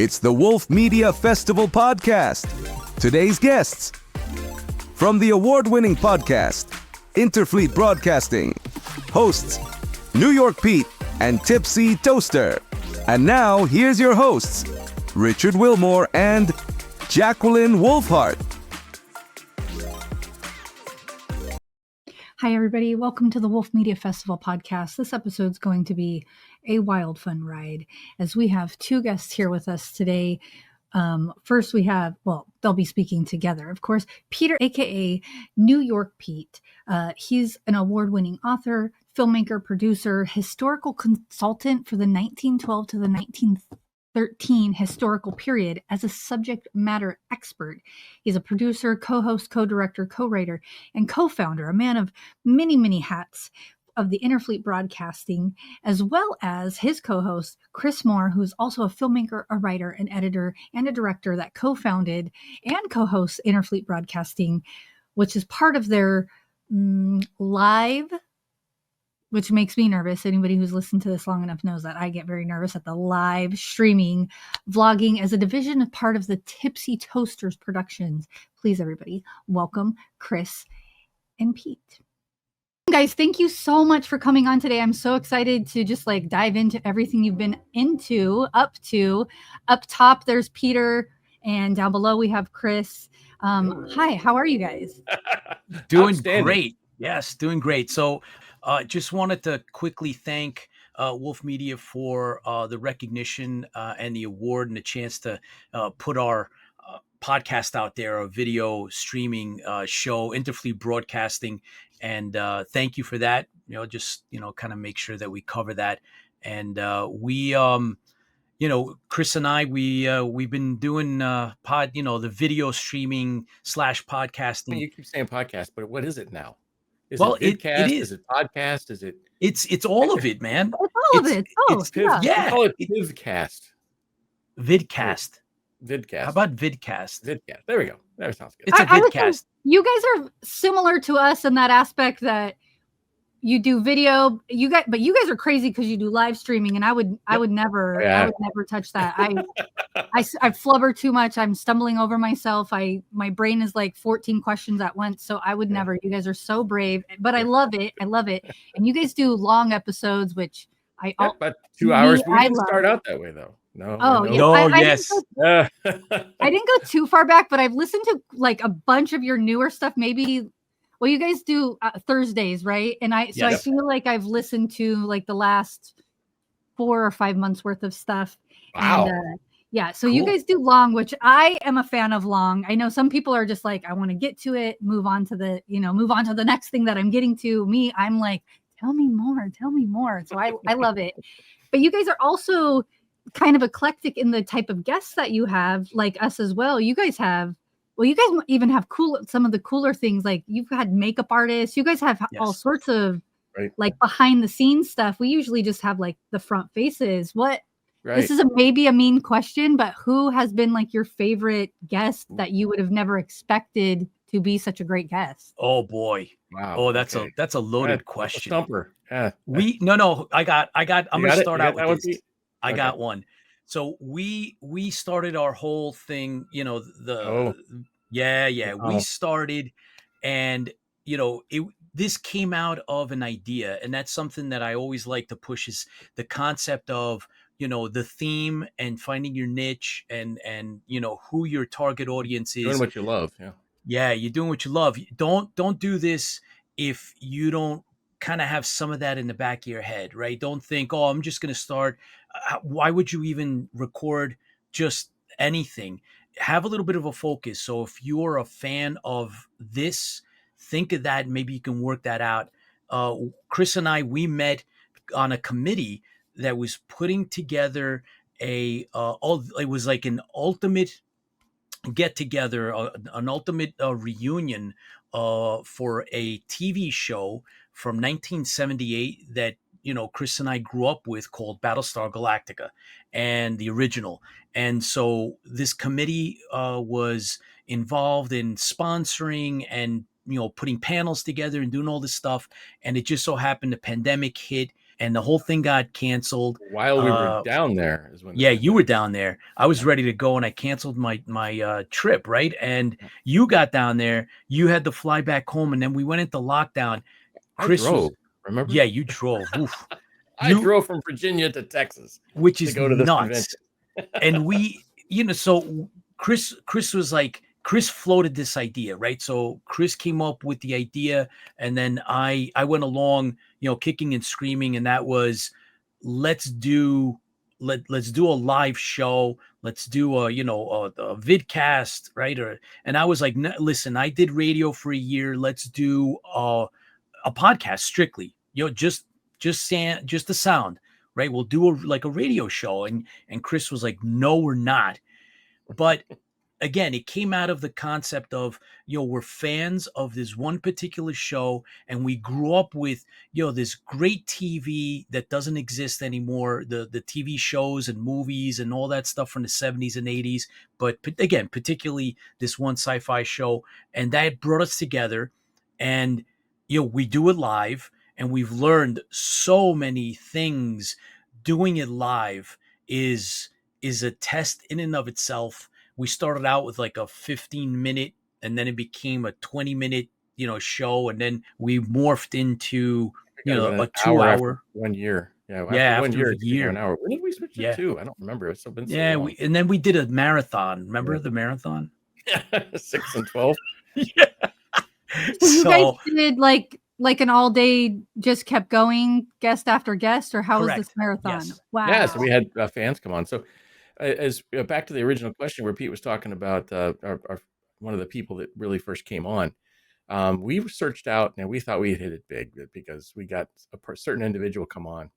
It's the Wolf Media Festival podcast. Today's guests from the award-winning podcast, Interfleet Broadcasting, hosts New York Pete and Tipsy Toaster. And now, here's your hosts, Richard Wilmore and Jacqueline Wolfhart. Hi, everybody. Welcome to the Wolf Media Festival podcast. This episode's going to be a wild, fun ride as we have two guests here with us today. First, we have, they'll be speaking together, of course, Peter, aka New York Pete. He's an award-winning author, filmmaker, producer, historical consultant for the 1912 to the 1913 historical period as a subject matter expert. He's a producer, co-host, co-director, co-writer, and co-founder, a man of many, many hats of the Interfleet Broadcasting, as well as his co-host, Chris Moore, who's also a filmmaker, a writer, an editor, and a director that co-founded and co-hosts Interfleet Broadcasting, which is part of their live, which makes me nervous. Anybody who's listened to this long enough knows that I get very nervous at the live streaming, vlogging as a division of part of the Tipsy Toaster Productions. Please, everybody, welcome Chris and Pete. Guys, thank you so much for coming on today. I'm so excited to just dive into everything you've been up to. Up top, there's Peter, and down below we have Chris. Hi, how are you guys? Doing great. Yes, doing great. So just wanted to quickly thank Wolf Media for the recognition and the award and the chance to put our podcast out there, a video streaming show, Interfleet Broadcasting. And thank you for that. Just kind of make sure that we cover that. And we, Chris and I, we've been doing the video streaming / podcasting. You keep saying podcast, but what is it now? Is it vidcast? it is. Is it podcast? Is it? It's all of it, man. It's all of it. Yeah. Call it vidcast. Vidcast. Vidcast. How about vidcast? Vidcast. There we go. That sounds good. It's a vidcast. You guys are similar to us in that aspect that you do video. But you guys are crazy because you do live streaming, and I would never touch that. I flubber too much. I'm stumbling over myself. My brain is like 14 questions at once, so I would never. You guys are so brave, but I love it. And you guys do long episodes, which about 2 hours. We didn't start out that way though. No. Yes. I didn't go too far back, but I've listened to a bunch of your newer stuff. Maybe, you guys do Thursdays, right? And I feel like I've listened to the last 4 or 5 months worth of stuff. Wow. And, so cool. You guys do long, which I am a fan of long. I know some people are just I want to get to it, move on to the next thing that I'm getting to. Me, I'm like, tell me more. So I love it. But you guys are also kind of eclectic in the type of guests that you have, like us as well. You guys even have some of the cooler things. You've had makeup artists. You guys have all sorts of behind the scenes stuff. We usually just have the front faces. This is maybe a mean question, but who has been your favorite guest that you would have never expected to be such a great guest? Oh boy. Wow. Oh, that's a loaded question. Stumper. Yeah. I got, I'm going to start out with this. I got one. So we started our whole thing, we started, and this came out of an idea, and that's something that I always like to push, is the concept of the theme and finding your niche and who your target audience is. Doing what you love. Yeah, you're doing what you love. Don't do this if you don't kind of have some of that in the back of your head, right? Don't think, I'm just going to start. Why would you even record just anything? Have a little bit of a focus. So if you're a fan of this, think of that. Maybe you can work that out. Chris and I, we met on a committee that was putting together it was like an ultimate get together, an ultimate reunion for a TV show from 1978 that Chris and I grew up with, called Battlestar Galactica, and the original. And so this committee was involved in sponsoring and putting panels together and doing all this stuff. And it just so happened the pandemic hit, and the whole thing got canceled. While we were down there is when. Yeah, you were down there. I was ready to go, and I canceled my trip, right? And you got down there. You had to fly back home, and then we went into lockdown. Chris I drove. Remember? Yeah, you drove. Oof. I drove from Virginia to Texas, which is to go to nuts. And we, so Chris was like, Chris floated this idea, right? So Chris came up with the idea, and then I went along, kicking and screaming, and that was, let's do a live show. Let's do a vidcast, right? And I was like, listen, I did radio for a year. Let's do a podcast strictly, just the sound, right? We'll do a radio show. And Chris was like, no, we're not. But again, it came out of the concept of, we're fans of this one particular show, and we grew up with, this great TV that doesn't exist anymore, the TV shows and movies and all that stuff from the 70s and 80s. But again, particularly this one sci-fi show, and that brought us together. And, we do it live, and we've learned so many things. Doing it live is a test in and of itself. We started out with like a 15-minute, and then it became a 20-minute, show. And then we morphed into, a 2-hour. 1 year. Yeah. After a year. An hour. When did we switch it to? I don't remember. It's been so long. And then we did a marathon. Remember the marathon? 6 and 12. Yeah. So you guys did like an all day, just kept going, guest after guest, or how was this marathon? Yes. Wow. Yeah. So we had fans come on. So as back to the original question where Pete was talking about our one of the people that really first came on, we searched out, and we thought we had hit it big because we got a certain individual come on,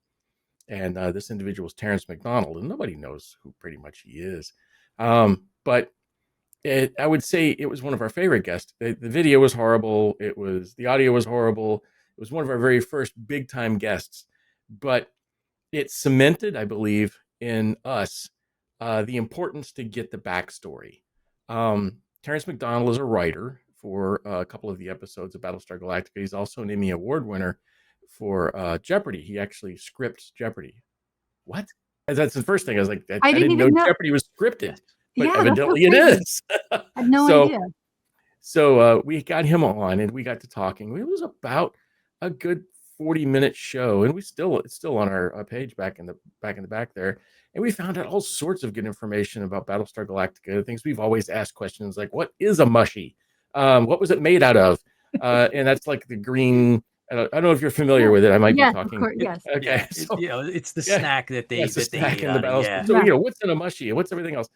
and this individual is Terrence McDonald, and nobody knows who pretty much he is, but I would say it was one of our favorite guests. The video was horrible. The audio was horrible. It was one of our very first big time guests, but it cemented, I believe, in us the importance to get the backstory. Terrence McDonald is a writer for a couple of the episodes of Battlestar Galactica. He's also an Emmy Award winner for Jeopardy. He actually scripts Jeopardy. What? That's the first thing. I was like, I didn't know Jeopardy was scripted, but evidently it is. I had no idea. So we got him on, and we got to talking. It was about a good 40-minute show, and it's still on our page back in the back there. And we found out all sorts of good information about Battlestar Galactica, things we've always asked questions like, what is a mushy? What was it made out of? And that's like the green. I don't know if you're familiar with it. I might be talking. Of course, yes. Okay. Yeah, it's the snack that they snack eat in the out of, Battlestar. So what's in a mushy? What's everything else?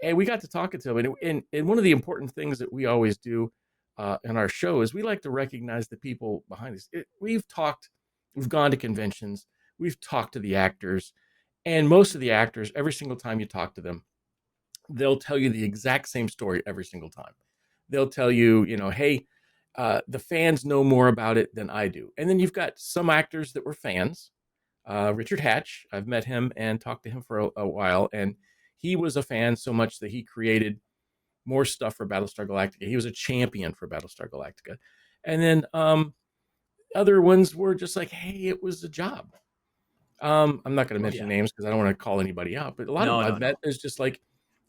And we got to talking to him. And one of the important things that we always do in our show is we like to recognize the people behind this. We've gone to conventions, we've talked to the actors, and most of the actors, every single time you talk to them, they'll tell you the exact same story every single time. They'll tell you, hey, the fans know more about it than I do. And then you've got some actors that were fans. Richard Hatch, I've met him and talked to him for a while, and he was a fan so much that he created more stuff for Battlestar Galactica. He was a champion for Battlestar Galactica. And then other ones were just like, hey, it was a job. I'm not going to mention names because I don't want to call anybody out, but a lot of them I've met is just like,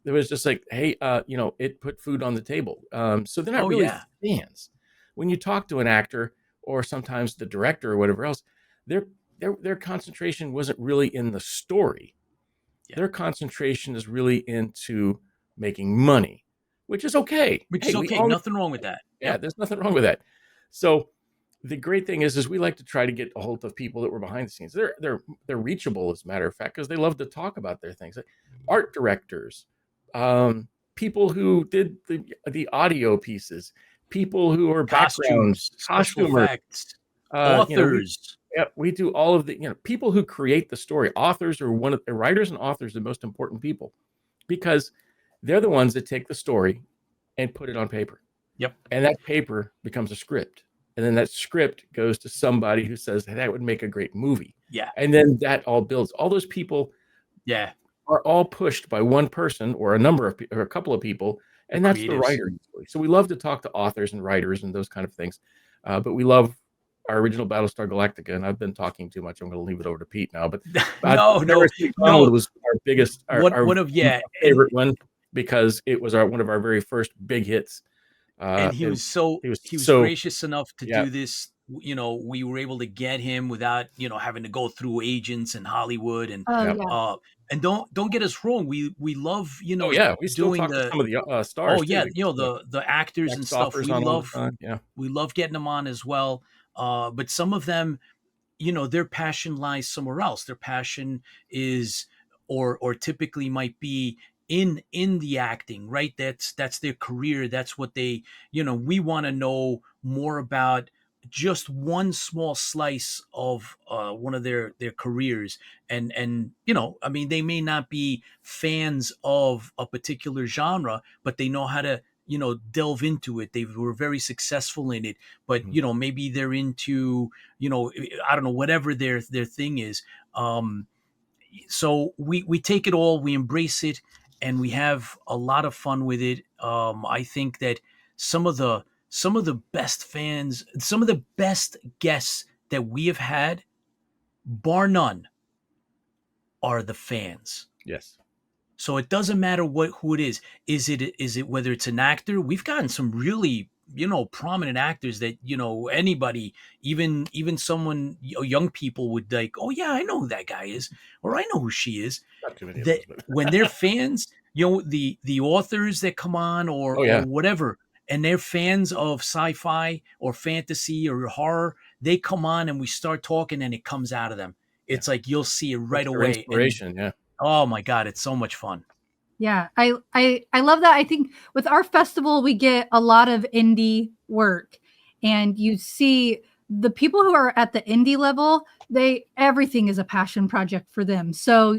it was just like, hey, it put food on the table. So they're not really fans. When you talk to an actor or sometimes the director or whatever else, their concentration wasn't really in the story. Yeah. Their concentration is really into making money, which is okay. Nothing wrong with that. Yeah, there's nothing wrong with that. So the great thing is we like to try to get a hold of people that were behind the scenes. They're reachable, as a matter of fact, because they love to talk about their things. Like art directors, people who did the audio pieces, people who are costumers, authors. We do all of the people who create the story. Authors are one of the writers and authors are the most important people because they're the ones that take the story and put it on paper. Yep. And that paper becomes a script. And then that script goes to somebody who says, hey, that would make a great movie. Yeah. And then that all builds. All those people are all pushed by one person or a couple of people. And that's the writer. So we love to talk to authors and writers and those kind of things. But we love our original Battlestar Galactica, and I've been talking too much. I'm going to leave it over to Pete now. But No, Donald was our biggest, one of favorite one, because it was one of our very first big hits. And he was gracious enough to do this. You know, we were able to get him without, you know, having to go through agents in Hollywood. And and don't get us wrong, we love, you know, we still talk to some of the stars. You know, the actors and stuff. We love getting them on as well. But some of them, you know, their passion lies somewhere else. Their passion is, or typically might be in the acting, right? That's their career. That's what they, you know, we want to know more about just one small slice of one of their careers. And you know, I mean, they may not be fans of a particular genre, but they know how to, you know, delve into it. They were very successful in it, but you know, maybe they're into, you know, I don't know, whatever their thing is. So we take it all, we embrace it, and we have a lot of fun with it. I think that some of the best fans, some of the best guests that we have had, bar none, are the fans. Yes. So it doesn't matter who it is. Is it whether it's an actor? We've gotten some really, you know, prominent actors that, you know, anybody, even someone, young people would like, oh yeah, I know who that guy is, or I know who she is. Not too many That when they're fans, you know, the authors that come on or whatever, and they're fans of sci-fi or fantasy or horror, they come on and we start talking and it comes out of them. It's like you'll see it right away. Inspiration, and, oh my God, it's so much fun. Yeah, I love that. I think with our festival, we get a lot of indie work, and you see the people who are at the indie level, everything is a passion project for them. So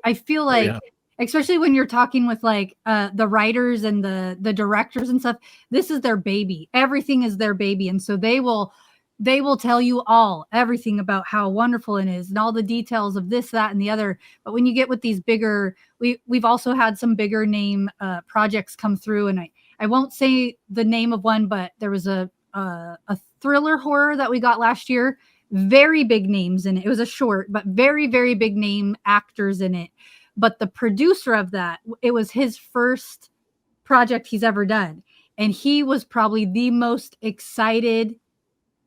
I feel like, especially when you're talking with like the writers and the directors and stuff, this is their baby. Everything is their baby. And so they will tell you everything about how wonderful it is and all the details of this, that, and the other. But when you get with these bigger, we've also had some bigger name projects come through. And I won't say the name of one, but there was a thriller horror that we got last year. Very big names in it. It was a short, but very, very big name actors in it. But the producer of that, it was his first project he's ever done. And he was probably the most excited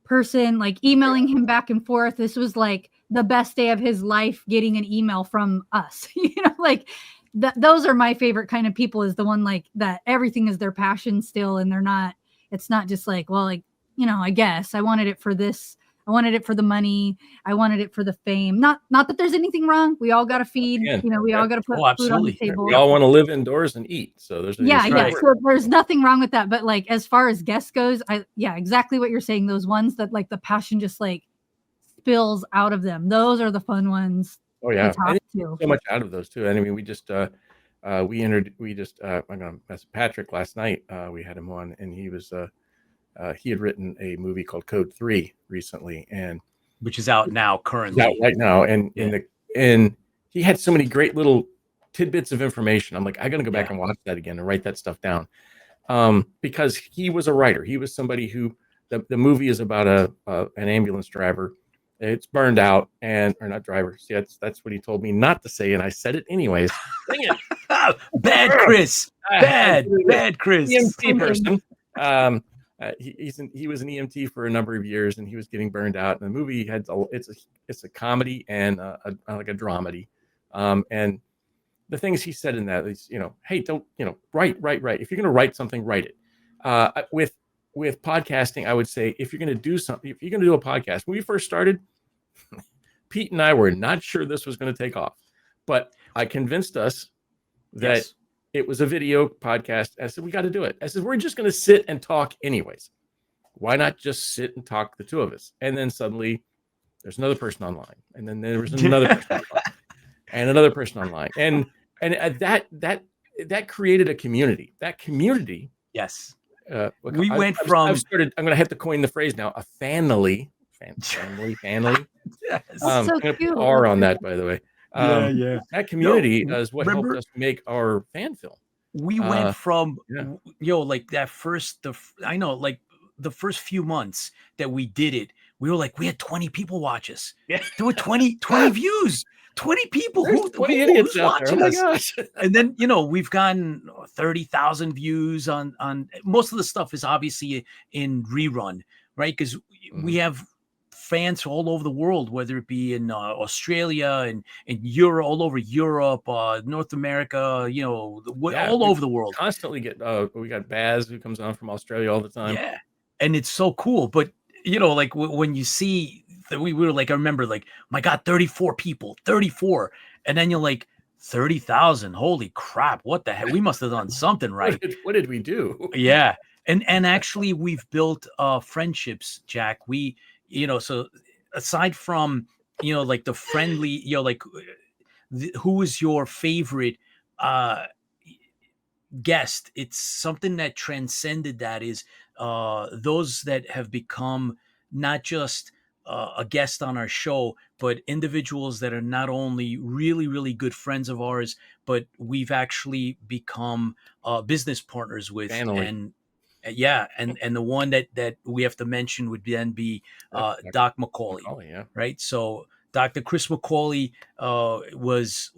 person, like emailing him back and forth. This was like the best day of his life, getting an email from us. You know, like those are my favorite kind of people, is the one like that everything is their passion still. And it's not just like, well, like, you know, I guess I wanted it for this. I wanted it for the money. I wanted it for the fame. Not that there's anything wrong. We all got to feed, you know, we all got to put food on the table. We all want to live indoors and eat. So there's so there's nothing wrong with that. But like, as far as guests goes, exactly what you're saying. Those ones that like the passion just like spills out of them. Those are the fun ones. Oh yeah. So much out of those too. And I mean, we just, I'm going to mess Patrick last night. We had him on, and he was, he had written a movie called Code 3 recently, and which is out now currently. Out right now, and and he had so many great little tidbits of information. I'm like, I got to go back and watch that again and write that stuff down, because he was a writer. He was somebody who the movie is about an ambulance driver. It's burned out, or not driver. See, that's what he told me not to say, and I said it anyways. Dang it. Bad Chris. Bad Chris. EMT person. He was an EMT for a number of years, and he was getting burned out. And the movie it's a comedy and like a dramedy. And the things he said in that is, you know, hey, don't, you know, write. If you're going to write something, write it. With podcasting, I would say, if you're going to do something, if you're going to do a podcast, when we first started, Pete and I were not sure this was going to take off, but I convinced us that it was a video podcast. I said, we got to do it. I said, we're just going to sit and talk anyways. Why not just sit and talk, the two of us? And then suddenly there's another person online. And then there was another person online. And another person online. And that created a community. That community. Yes. We went from... I'm going to have to coin the phrase now, a family. Yes. So cute. R on that, by the way. That community is what helped us make our fan film. We went from like that first, like the first few months that we did it, we were like, we had 20 people watch us. Yeah. There were 20 views, 20 people. There's 20 idiots Who's out there. Oh watching my us? gosh. And then, you know, we've gotten 30,000 views on most of the stuff is obviously in rerun, right? Because we have fans all over the world, whether it be in Australia and in Europe, all over Europe, North America, you know, all over the world. Constantly get we got Baz who comes on from Australia all the time. Yeah, and it's so cool. But you know, like when you see that we were like, I remember like, my God, 34 people, 34, and then you're like 30,000. Holy crap! What the heck? We must have done something right. What did we do? Yeah, and actually, we've built friendships, Jack. We, you know, so aside from, you know, like the friendly, you know, like who is your favorite guest, it's something that transcended that is those that have become not just a guest on our show, but individuals that are not only really, really good friends of ours, but we've actually become business partners with. Family. And yeah, and the one that we have to mention would then be Doc McCauley, yeah. right? So Dr. Chris McCauley was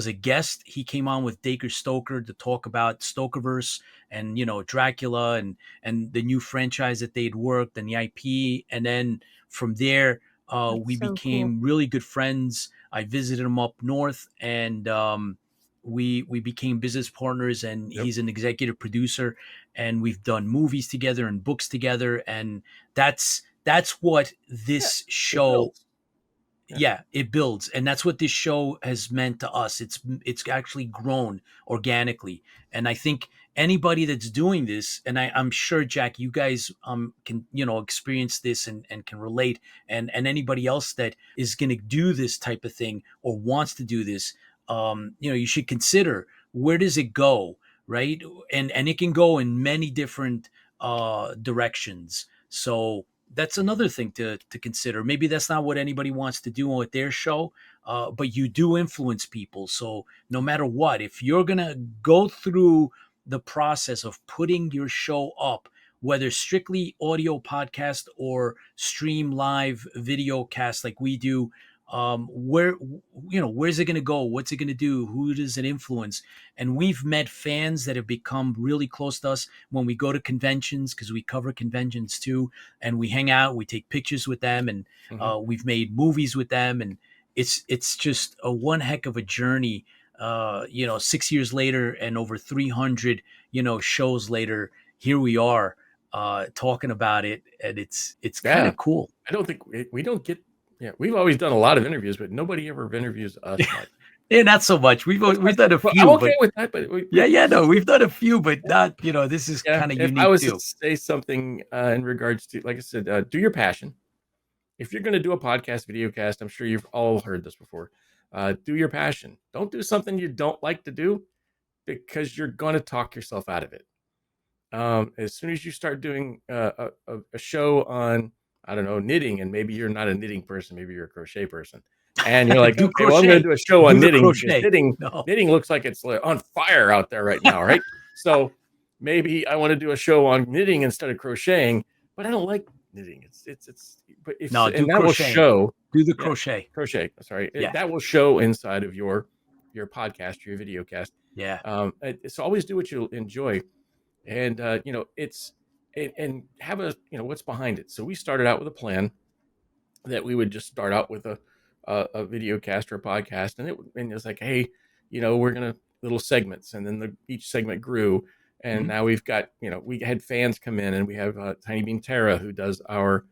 a guest. He came on with Dacre Stoker to talk about Stokerverse and, you know, Dracula and the new franchise that they'd worked and the IP. And then from there, we became really good friends. I visited him up north, and we became business partners, and he's an executive producer, and we've done movies together and books together. And that's what this show, it builds. And that's what this show has meant to us. It's actually grown organically. And I think anybody that's doing this, and I'm sure, Jack, you guys can, you know, experience this and can relate, and anybody else that is going to do this type of thing or wants to do this, you know, you should consider, where does it go, right? And it can go in many different directions. So that's another thing to consider. Maybe that's not what anybody wants to do with their show, but you do influence people. So no matter what, if you're going to go through the process of putting your show up, whether strictly audio podcast or stream live video cast like we do, where's it going to go? What's it going to do? Who does it influence? And we've met fans that have become really close to us when we go to conventions, because we cover conventions too, and we hang out, we take pictures with them, and we've made movies with them, and it's just a one heck of a journey. 6 years later and over 300 shows later, here we are talking about it, and it's kind of cool. I don't think we don't get. Yeah, we've always done a lot of interviews, but nobody ever interviews us. Yeah, not so much. We've done a few. I'm okay with that, but we've done a few, but not. This is kind of unique. If I was too. to say something in regards to, like I said, do your passion. If you're going to do a podcast, video cast, I'm sure you've all heard this before. Do your passion. Don't do something you don't like to do, because you're going to talk yourself out of it. As soon as you start doing a show on, I don't know, knitting, and maybe you're not a knitting person, maybe you're a crochet person, and you're like, okay, well, I'm going to do a show on knitting. Knitting looks like it's on fire out there right now, right? So maybe I want to do a show on knitting instead of crocheting, but I don't like knitting. But if no, and that will show. Do the crochet. Crochet. Sorry, that will show inside of your podcast, your video cast. Yeah. So always do what you enjoy, and and have what's behind it. So we started out with a plan that we would just start out with a video cast or a podcast, and it was like, hey, we're gonna little segments, and then each segment grew, and now we've got we had fans come in, and we have Tiny Bean Tara, who does our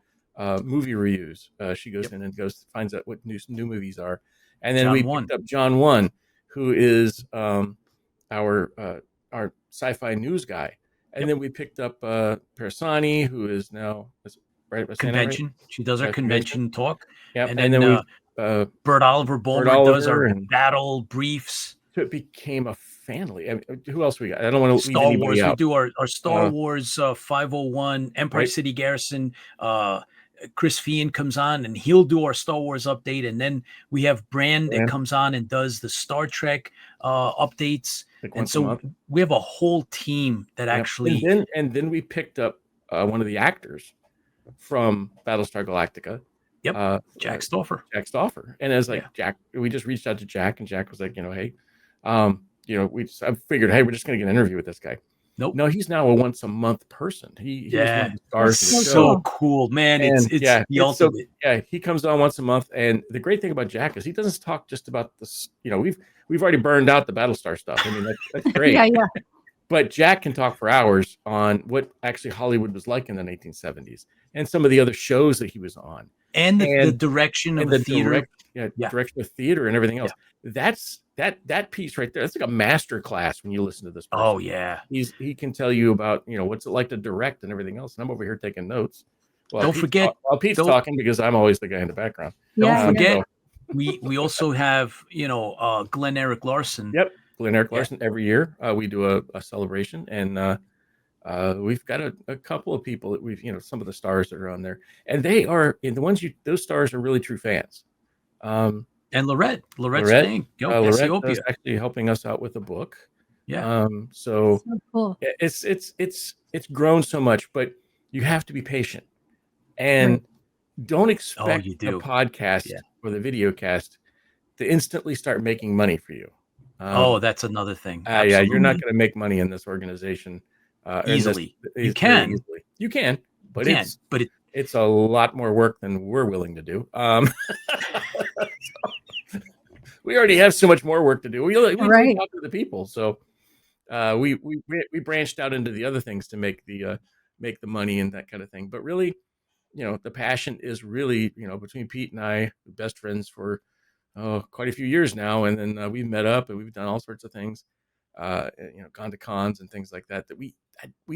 movie reviews. She goes in and finds out what new movies are, and then picked up John One, who is our sci-fi news guy. And then we picked up Persani, who is now convention. She does our convention talk. Yeah, and then we Bert Oliver Bowler does our battle briefs. So it became a family. I mean, who else we got? I don't want to leave Star anybody Wars. out. We do our Star Wars 501 Empire City Garrison. Chris Fian comes on, and he'll do our Star Wars update, and then we have Brand that comes on and does the Star Trek updates. And so we have a whole team that actually. And then we picked up one of the actors from Battlestar Galactica. Yep. Jack Stauffer. Jack Stauffer. And as like Yeah. Jack, we just reached out to Jack, and Jack was like, hey, I figured, hey, we're just going to get an interview with this guy. Nope. No, he's now a once a month person. He was one of the stars of the show. So cool, man. And it's the ultimate. He comes on once a month. And the great thing about Jack is he doesn't talk just about this. We've already burned out the Battlestar stuff. I mean, that's great. Yeah. But Jack can talk for hours on what actually Hollywood was like in the 1970s and some of the other shows that he was on. And the direction of the theater. Direction of theater and everything else. Yeah. That's that piece right there. That's like a master class when you listen to this person. Oh yeah. He can tell you about, what's it like to direct and everything else. And I'm over here taking notes. Well, don't forget. Pete's talking because I'm always the guy in the background. Don't forget. We also have, Glenn Eric Larson. Yep. Glenn Eric Larson. Every year we do a celebration, and we've got a couple of people that we've, some of the stars that are on there, and they are those stars are really true fans. And Lorette Stang, Lorette is actually helping us out with a book. Yeah. So cool. It's grown so much, but you have to be patient, and don't expect the podcast or the video cast to instantly start making money for you. That's another thing. Yeah, you're not going to make money in this organization easily. You can, but it's a lot more work than we're willing to do. We already have so much more work to do. We talk to the people, so we branched out into the other things to make the money and that kind of thing. But really, the passion is really, between Pete and I, best friends for quite a few years now, and then we've met up and we've done all sorts of things, gone to cons and things like that we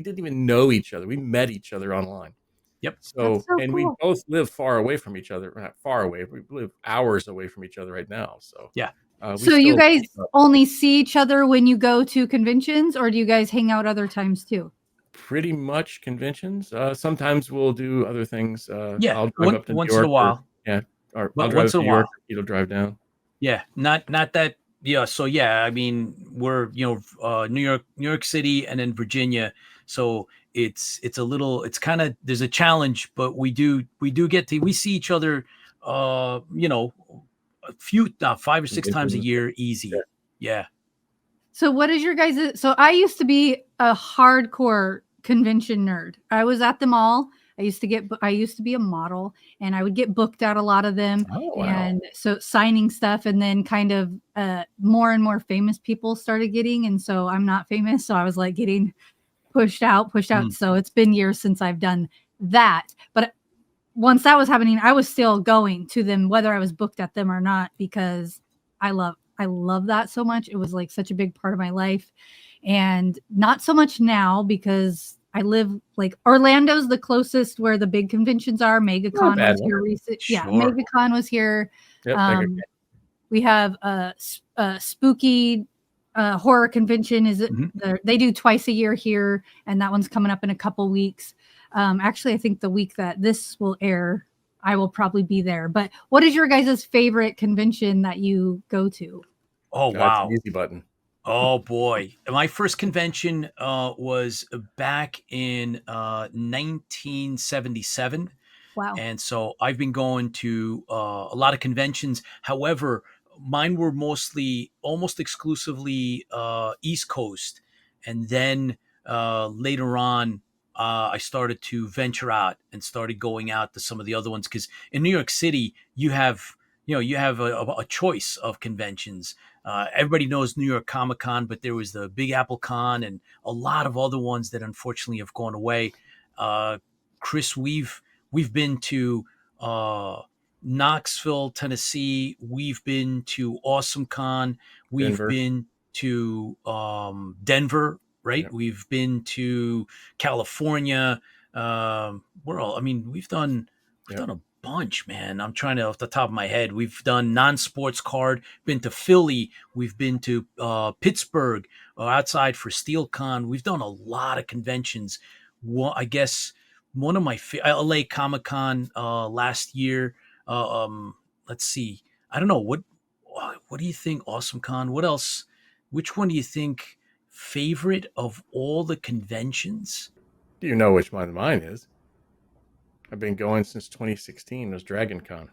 didn't even know each other. We met each other online. Yep. So and cool. we both live far away from each other. Not far away. We live hours away from each other right now. So yeah. So you guys only see each other when you go to conventions, or do you guys hang out other times too? Pretty much conventions. Sometimes we'll do other things. I'll drive up to once New York in a while. Or I'll drive to New York. You'll drive down. Yeah, not that. Yeah, so I mean, we're New York City, and then Virginia. So it's kind of, there's a challenge, but we do get we see each other, a few 5 or 6 times a year, easy. Yeah. So what is your guys'? So I used to be a hardcore convention nerd. I was at them all. I used to be a model, and I would get booked at a lot of them. Oh, wow. And so signing stuff, and then kind of more and more famous people started getting. And so I'm not famous. So I was like getting pushed out. So it's been years since I've done that. But once that was happening, I was still going to them, whether I was booked at them or not, because I love that so much. It was like such a big part of my life, and not so much now because I live like Orlando's the closest where the big conventions are. MegaCon was here recently. Sure. Yeah, MegaCon was here. Yep, we have a spooky horror convention. They do twice a year here, and that one's coming up in a couple weeks. Actually, I think the week that this will air, I will probably be there. But what is your guys' favorite convention that you go to? Oh, wow. That's an easy button. Oh boy. My first convention was back in 1977. Wow. And so I've been going to a lot of conventions. However, mine were almost exclusively East Coast. And then later on, I started to venture out and started going out to some of the other ones, because in New York City, you have a choice of conventions. Everybody knows New York Comic Con, but there was the Big Apple Con and a lot of other ones that unfortunately have gone away. Chris, we've been to Knoxville, Tennessee. We've been to Awesome Con. We've been to Denver, right? Yep. We've been to California. We've done a bunch, man. I'm trying to, off the top of my head, we've done non-sports card, been to Philly, we've been to Pittsburgh, outside for SteelCon. We've done a lot of conventions. I guess one of my LA Comic Con last year. Let's see. I don't know, what do you think? Awesome Con. What else? Which one do you think favorite of all the conventions? Do you know which one mine is? I've been going since 2016. It was Dragon Con.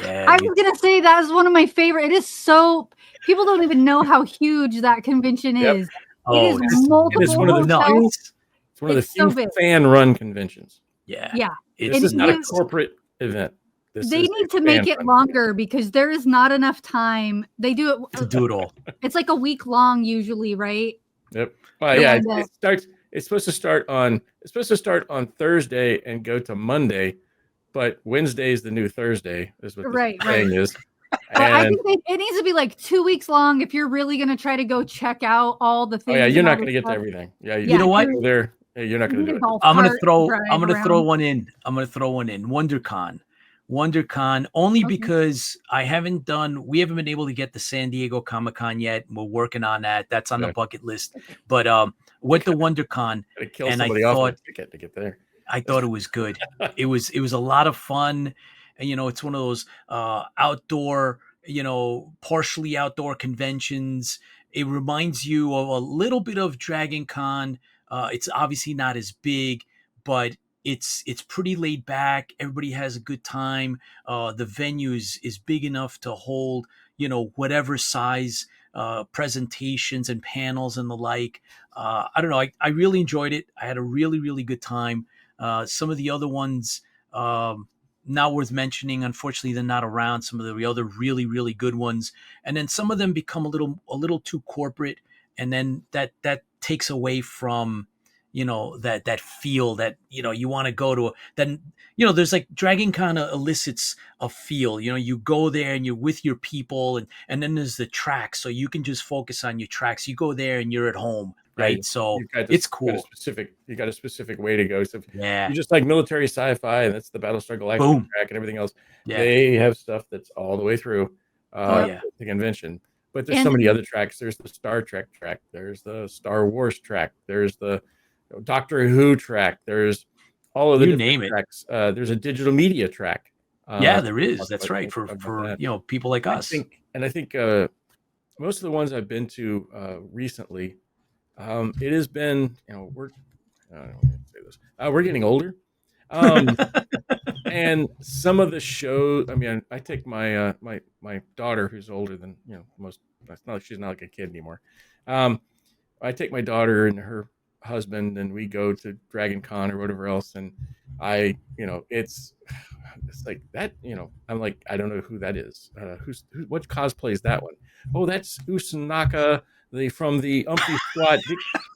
Yeah, I was gonna say that is one of my favorite. It is so people don't even know how huge that convention Yep. is. Oh, It is multiple It's one of the hotels. It's one of the It's so few big. fan-run conventions. yeah. Yeah, It's This is not a you- corporate event. This they is need a to make it fan-run longer because there is not enough time. They do it. to do it all. It's like a week long usually, right? Yep. Well, yeah, it starts. It's supposed to start on. It's supposed to start on Thursday and go to Monday, but Wednesday is the new Thursday. Is what the saying is. I think it needs to be like 2 weeks long if you're really going to try to go check out all the things. Oh yeah, you're not going to get to everything. Yeah, you know what? There, you're not going to do it. I'm going to throw one in. I'm going to throw one in. WonderCon only because we haven't been able to get the San Diego Comic-Con yet. We're working on that. That's on the bucket list. But with the WonderCon, and I thought to get there. I thought it was good. It was a lot of fun. And, it's one of those outdoor, partially outdoor conventions. It reminds you of a little bit of Dragon Con. It's obviously not as big, but it's pretty laid back. Everybody has a good time. The venue is big enough to hold, whatever size presentations and panels and the like. I don't know. I really enjoyed it. I had a really, really good time. Some of the other ones, not worth mentioning. Unfortunately, they're not around. Some of the other really, really good ones. And then some of them become a little too corporate. And then that takes away from, that feel that, you want to go to. Then, there's like Dragon Con elicits a feel, you go there and you're with your people and then there's the tracks. So you can just focus on your tracks. You go there and you're at home. Right. So it's cool. You got a specific way to go. So yeah, you just like military sci-fi, and that's the Battlestar Galactica track and everything else. Yeah. They have stuff that's all the way through the convention. But there's so many other tracks. There's the Star Trek track. There's the Star Wars track. There's the Doctor Who track. There's all of the tracks. There's a digital media track. Yeah, there is. That's right. For people like us. I think most of the ones I've been to recently. It has been, we're getting older, and some of the shows. I mean, I take my my daughter, who's older than most. She's not like a kid anymore. I take my daughter and her husband, and we go to Dragon Con or whatever else, and it's like that. I'm like, I don't know who that is. What cosplay is that one? Oh, that's Usanaka. From the Umpty Squat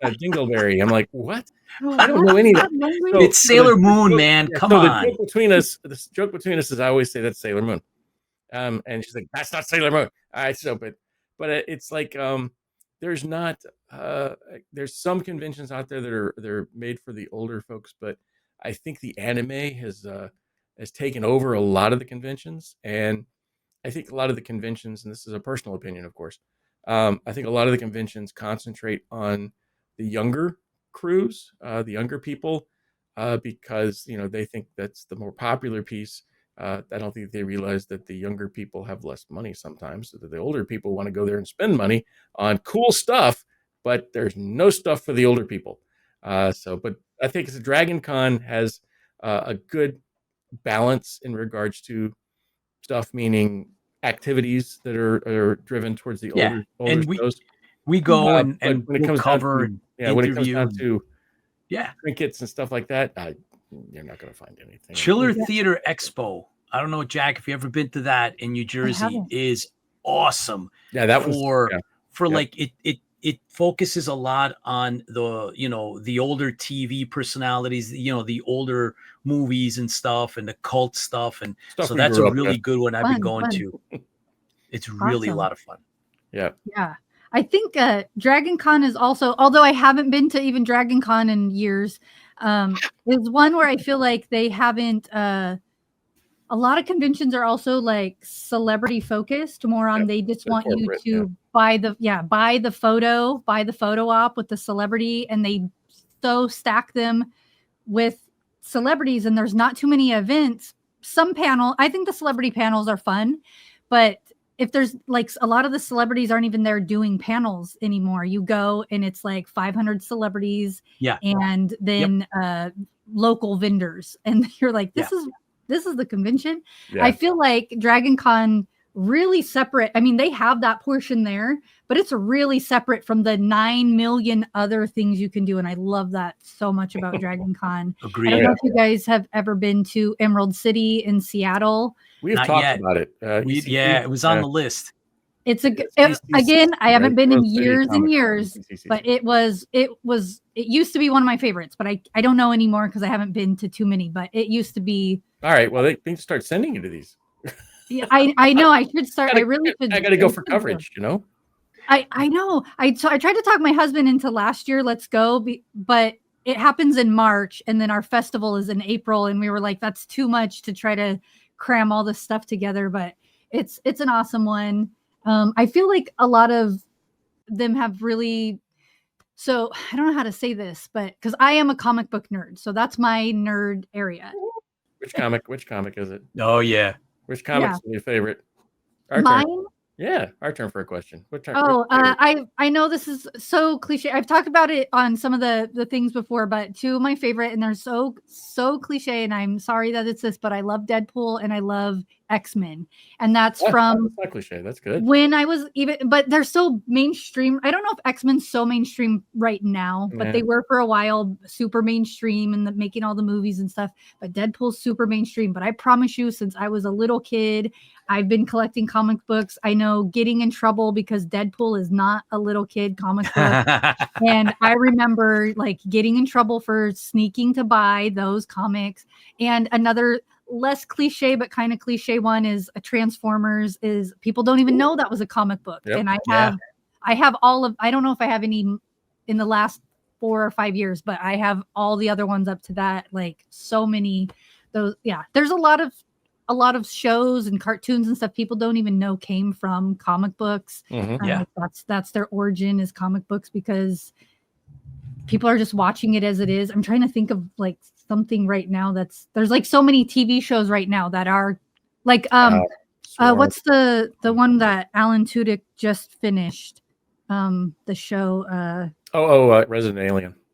Dingleberry. I'm like, what? I don't know any of that. It's Sailor Moon, man. Come on. The joke between us is I always say that's Sailor Moon. And she's like, that's not Sailor Moon. All right, so but it's like there's not there's some conventions out there that they're made for the older folks, but I think the anime has taken over a lot of the conventions, and I think a lot of the conventions, and this is a personal opinion, of course. I think a lot of the conventions concentrate on the younger crews, the younger people, because they think that's the more popular piece. I don't think they realize that the younger people have less money sometimes, so that the older people want to go there and spend money on cool stuff, but there's no stuff for the older people. But I think Dragon Con has a good balance in regards to stuff, meaning activities that are driven towards the older and shows. We go and when it comes cover down to, when it comes down to Yeah. trinkets and stuff like that, you're not going to find anything. Chiller Theater Expo. I don't know, Jack, if you ever been to that in New Jersey, is awesome. Yeah, that like it focuses a lot on the, the older TV personalities, the older movies and stuff and the cult stuff. And so that's a really good one I've been going to. It's really a lot of fun. Yeah. Yeah. I think Dragon Con is also, although I haven't been to even Dragon Con in years, is one where I feel like they haven't, a lot of conventions are also like celebrity focused, more on they just want you to buy the photo op with the celebrity, and they so stack them with celebrities, and there's not too many events. I think the celebrity panels are fun, but if there's like a lot of the celebrities aren't even there doing panels anymore. You go and it's like 500 celebrities. Yeah. And then local vendors, and you're like, this is the convention. Yeah. I feel like Dragon Con really separate. I mean, they have that portion there, but it's really separate from the 9 million other things you can do. And I love that so much about Dragon Con. Agreed. I don't know if you guys have ever been to Emerald City in Seattle. We have Not talked yet. about it. It was on the list. It's It's again, I haven't been in Emerald City years and Comic-Con, years, CCC. but it used to be one of my favorites, but I don't know anymore because I haven't been to too many, but it used to be. All right. Well, they need to start sending you to these. Yeah, I know I should start. I really should. I got to go for coverage, you know? I know. I tried to talk my husband into last year. Let's go. But it happens in March, and then our festival is in April. And we were like, that's too much to try to cram all this stuff together. But it's an awesome one. I feel like a lot of them have really. So I don't know how to say this, but because I am a comic book nerd, so that's my nerd area. Which comic is it? Oh yeah. Which comic's your favorite? Mine? Yeah, our turn for a question. I know this is so cliche. I've talked about it on some of the things before, but two of my favorite, and they're so cliche, and I'm sorry that it's this, but I love Deadpool and I love X-Men. And that's from that's not cliche. That's good. When I was but they're so mainstream. I don't know if X-Men's so mainstream right now, but they were for a while super mainstream and making all the movies and stuff. But Deadpool's super mainstream. But I promise you, since I was a little kid, I've been collecting comic books. I know getting in trouble because Deadpool is not a little kid comic book. And I remember like getting in trouble for sneaking to buy those comics. And another less cliche, but kind of cliche one is a Transformers is people don't even know that was a comic book. Yep. And I have all of, I don't know if I have any in the last 4 or 5 years, but I have all the other ones up to that. Like so many those. Yeah. There's a lot of shows and cartoons and stuff people don't even know came from comic books. Mm-hmm. That's their origin is comic books because people are just watching it as it is. I'm trying to think of like something right now there's like so many TV shows right now that are like what's the one that Alan Tudyk just finished the show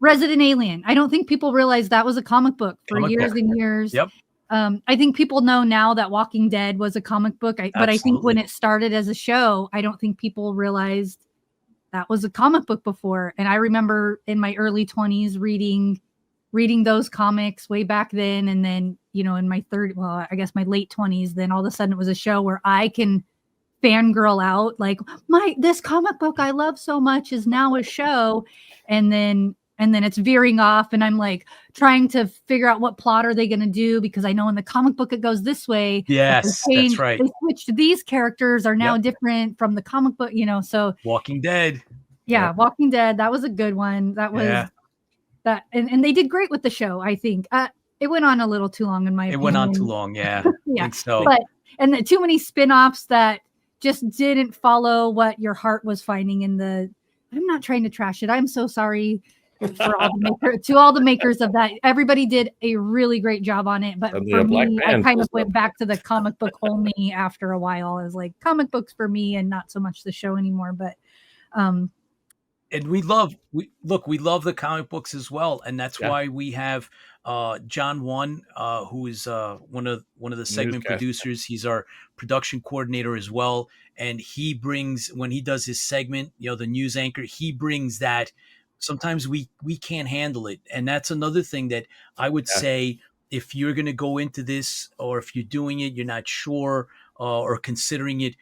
Resident Alien. I don't think people realize that was a comic book for years and years. Yep. I think people know now that Walking Dead was a comic book, but I think when it started as a show, I don't think people realized that was a comic book before. And I remember in my early 20s reading those comics way back then. And then, in my my late 20s, then all of a sudden it was a show where I can fangirl out like this comic book I love so much is now a show. And then it's veering off and I'm like trying to figure out what plot are they going to do because I know in the comic book it goes this way. Yes, that's right. They switched. These characters are now different from the comic book, so Walking Dead. Yeah, Walking Dead. That was a good one. That was that. And they did great with the show, I think. It went on a little too long in my opinion. It went on too long, yeah. Yeah. I think so. And too many spin-offs that just didn't follow what your heart was finding in the. I'm not trying to trash it. I'm so sorry for all the makers of that. Everybody did a really great job on it, but for me, I kind of went back to the comic book only after a while. I was like comic books for me and not so much the show anymore. But and we love the comic books as well, and that's why we have John One, who is one of the segment producers. He's our production coordinator as well, and he brings when he does his segment, the news anchor, he brings that. Sometimes we can't handle it, and that's another thing that I would say if you're going to go into this, or if you're doing it, you're not sure or considering it.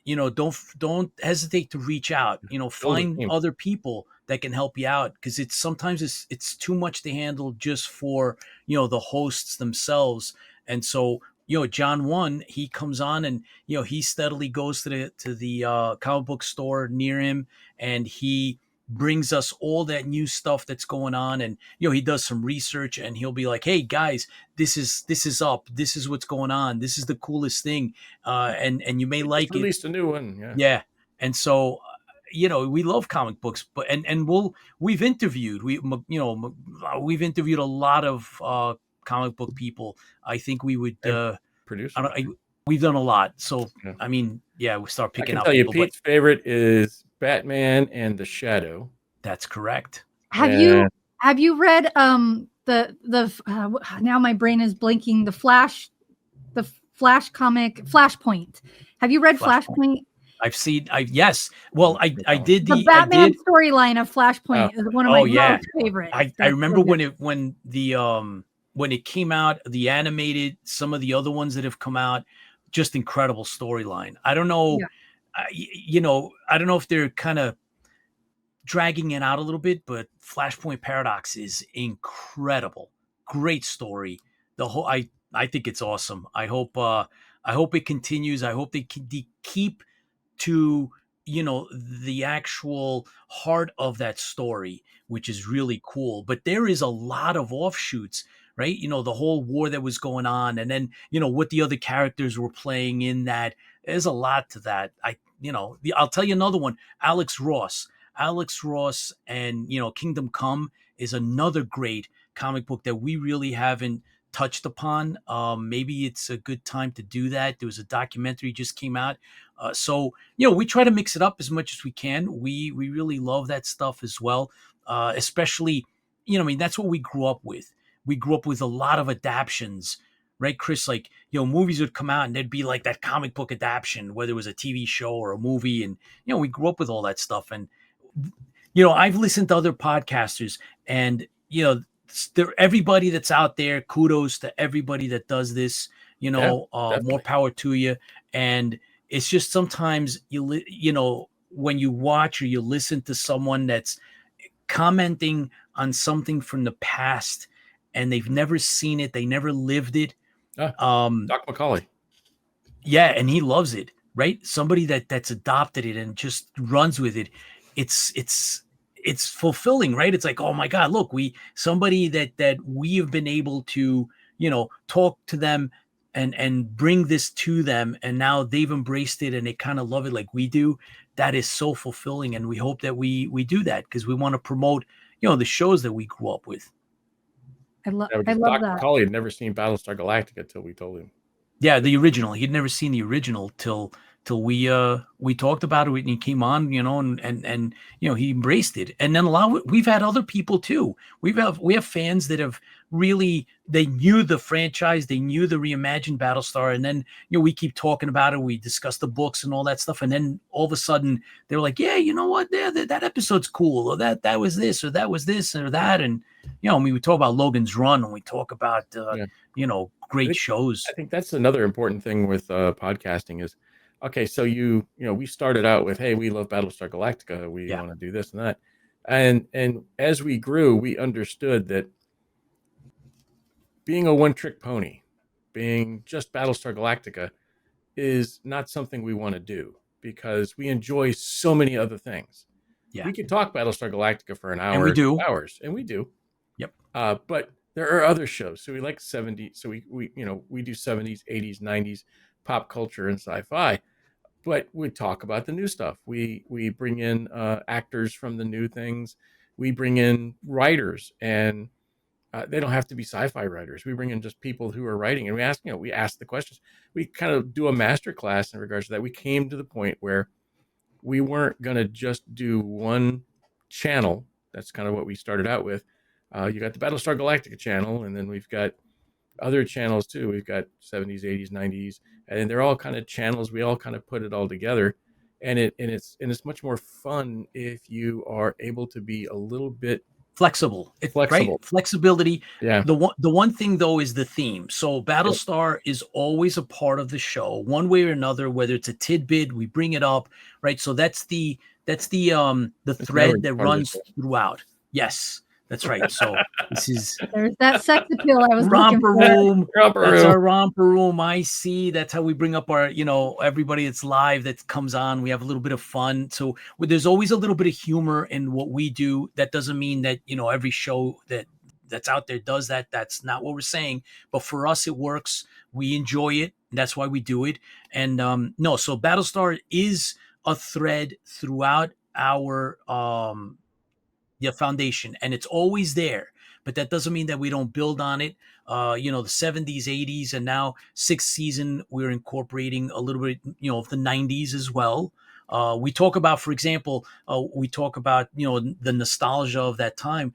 Don't hesitate to reach out. Find other people that can help you out because sometimes it's too much to handle just for the hosts themselves. And so John One, he comes on and he steadily goes to the comic book store near him, and he brings us all that new stuff that's going on, and he does some research and he'll be like, hey guys, this is up, this is what's going on, this is the coolest thing, and you may like it. Released a new one. Yeah. And so we love comic books, but we've interviewed a lot of comic book people. I think we would produce. We've done a lot, so I mean, we start picking I up. can tell you, Pete's favorite is Batman and the Shadow. That's correct. Have you read now my brain is blinking. The Flash comic, Flashpoint. Have you read Flashpoint? Yes. Well, I did the Batman storyline of Flashpoint is one of my most favorites. I remember when it came out, the animated, some of the other ones that have come out, just incredible storyline. I don't know, I don't know if they're kind of dragging it out a little bit, but Flashpoint Paradox is incredible. Great story. I think it's awesome. I hope it continues. I hope they keep to the actual heart of that story, which is really cool. But there is a lot of offshoots, right? The whole war that was going on, and then what the other characters were playing in that. There's a lot to that. I'll tell you another one. Alex Ross and Kingdom Come is another great comic book that we really haven't touched upon. Maybe it's a good time to do that. There was a documentary just came out. So we try to mix it up as much as we can. We really love that stuff as well. Especially, that's what we grew up with. We grew up with a lot of adaptions, right, Chris? Like, movies would come out and there'd be like that comic book adaptation, whether it was a TV show or a movie. And, we grew up with all that stuff. And, I've listened to other podcasters and, everybody that's out there, kudos to everybody that does this, more power to you. And it's just sometimes when you watch or you listen to someone that's commenting on something from the past and they've never seen it, they never lived it. Doc McCauley. Yeah. And he loves it, right? Somebody that's adopted it and just runs with it. It's fulfilling, right? It's like, oh my God, look, somebody that we have been able to, talk to them and bring this to them. And now they've embraced it and they kind of love it like we do. That is so fulfilling. And we hope that we do that because we want to promote, the shows that we grew up with. I love Dr. that. McCauley had never seen Battlestar Galactica till we told him. Yeah, the original. He'd never seen the original till we talked about it and he came on, and he embraced it. And then we've had other people too. We have fans that have really, they knew the franchise, they knew the reimagined Battlestar, and then we keep talking about it. We discuss the books and all that stuff, and then all of a sudden they're like, yeah, you know what, that episode's cool, or that was this, or that was this, or that, and we talk about Logan's Run, and we talk about great shows. I think that's another important thing with podcasting is, okay, so we started out with, hey, we love Battlestar Galactica, we want to do this and that, and as we grew, we understood that being a one-trick pony, being just Battlestar Galactica, is not something we want to do because we enjoy so many other things. Yeah, we could talk Battlestar Galactica for an hour, and we do, 2 hours, and we do. Yep. But there are other shows. So we like 70s. So we do 70s, 80s, 90s pop culture and sci-fi. But we talk about the new stuff. We bring in actors from the new things. We bring in writers, and they don't have to be sci-fi writers. We bring in just people who are writing, and we ask the questions. We kind of do a master class in regards to that. We came to the point where we weren't going to just do one channel. That's kind of what we started out with. You got the Battlestar Galactica channel, and then we've got other channels too. We've got 70s, 80s, 90s, and they're all kind of channels. We all kind of put it all together, and it's much more fun if you are able to be a little bit flexible. Right? Flexibility. Yeah. The one thing though is the theme. So Battlestar is always a part of the show, one way or another. Whether it's a tidbit, we bring it up, right? So that's the thread that runs throughout. Yes. That's right. So there's that sex appeal I was romper room. That's room. Our romper room. I see. That's how we bring up our, everybody that's live that comes on. We have a little bit of fun. So there's always a little bit of humor in what we do. That doesn't mean that every show that's out there does that. That's not what we're saying. But for us, it works. We enjoy it. That's why we do it. And so Battlestar is a thread throughout our foundation, and it's always there, but that doesn't mean that we don't build on it. The 70s, 80s, and now 6th season, we're incorporating a little bit, of the 90s as well. We talk about, for example, the nostalgia of that time.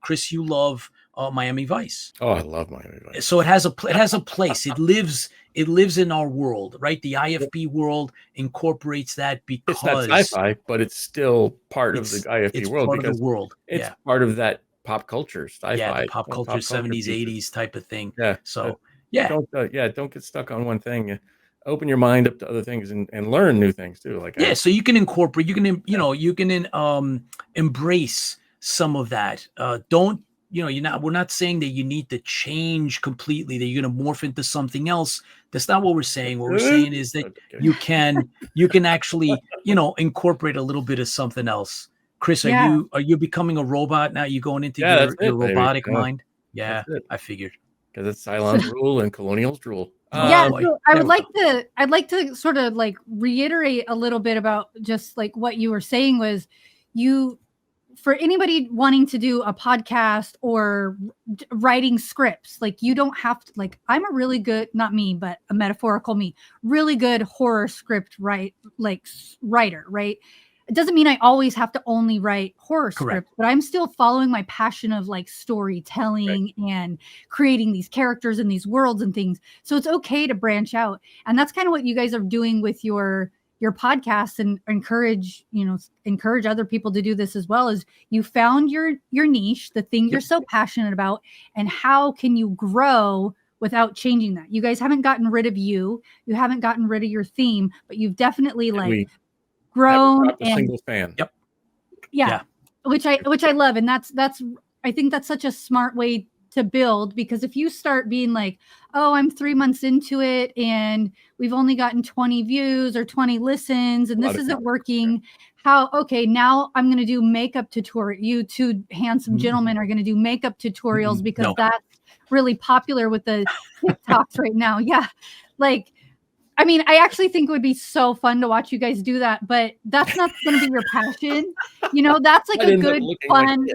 Chris, you love Miami Vice. Oh, I love Miami Vice. So it has a place. It lives in our world, right? The IFB world incorporates that It's not because sci-fi, but it's still part of the IFB world part of the because world. it's part of that pop culture, Yeah, sci-fi, the pop culture, 70s, pieces. 80s type of thing. Yeah. So Don't get stuck on one thing. Open your mind up to other things and learn new things too. Like so you can incorporate, you can embrace some of that. Don't we're not saying that you need to change completely, that you're going to morph into something else. That's not what we're saying. What we're saying is that you can actually incorporate a little bit of something else. Chris, are you becoming a robot now? You going into that's your it, robotic baby. mind? Yeah, I figured. Because it's Cylon's rule and Colonial's rule. So I'd like to sort of like reiterate a little bit about just like what you were saying was for anybody wanting to do a podcast or writing scripts, like you don't have to, like, I'm a really good, not me, but a metaphorical me, really good horror script writer, right? It doesn't mean I always have to only write horror scripts, but I'm still following my passion of like storytelling and creating these characters and these worlds and things. So it's okay to branch out. And that's kind of what you guys are doing with your podcast, and encourage other people to do this as well. Is you found your niche, the thing you're so passionate about, and how can you grow without changing that? You guys haven't gotten rid of you haven't gotten rid of your theme, but you've definitely grown a single fan. Which I love. And that's I think that's such a smart way to build, because if you start being like, oh, I'm 3 months into it and we've only gotten 20 views or 20 listens and this isn't working, now I'm going to do makeup tutorial. You two handsome gentlemen are going to do makeup tutorials because that's really popular with the TikToks right now. I mean, I actually think it would be so fun to watch you guys do that, but that's not going to be your passion. That's like a good fun,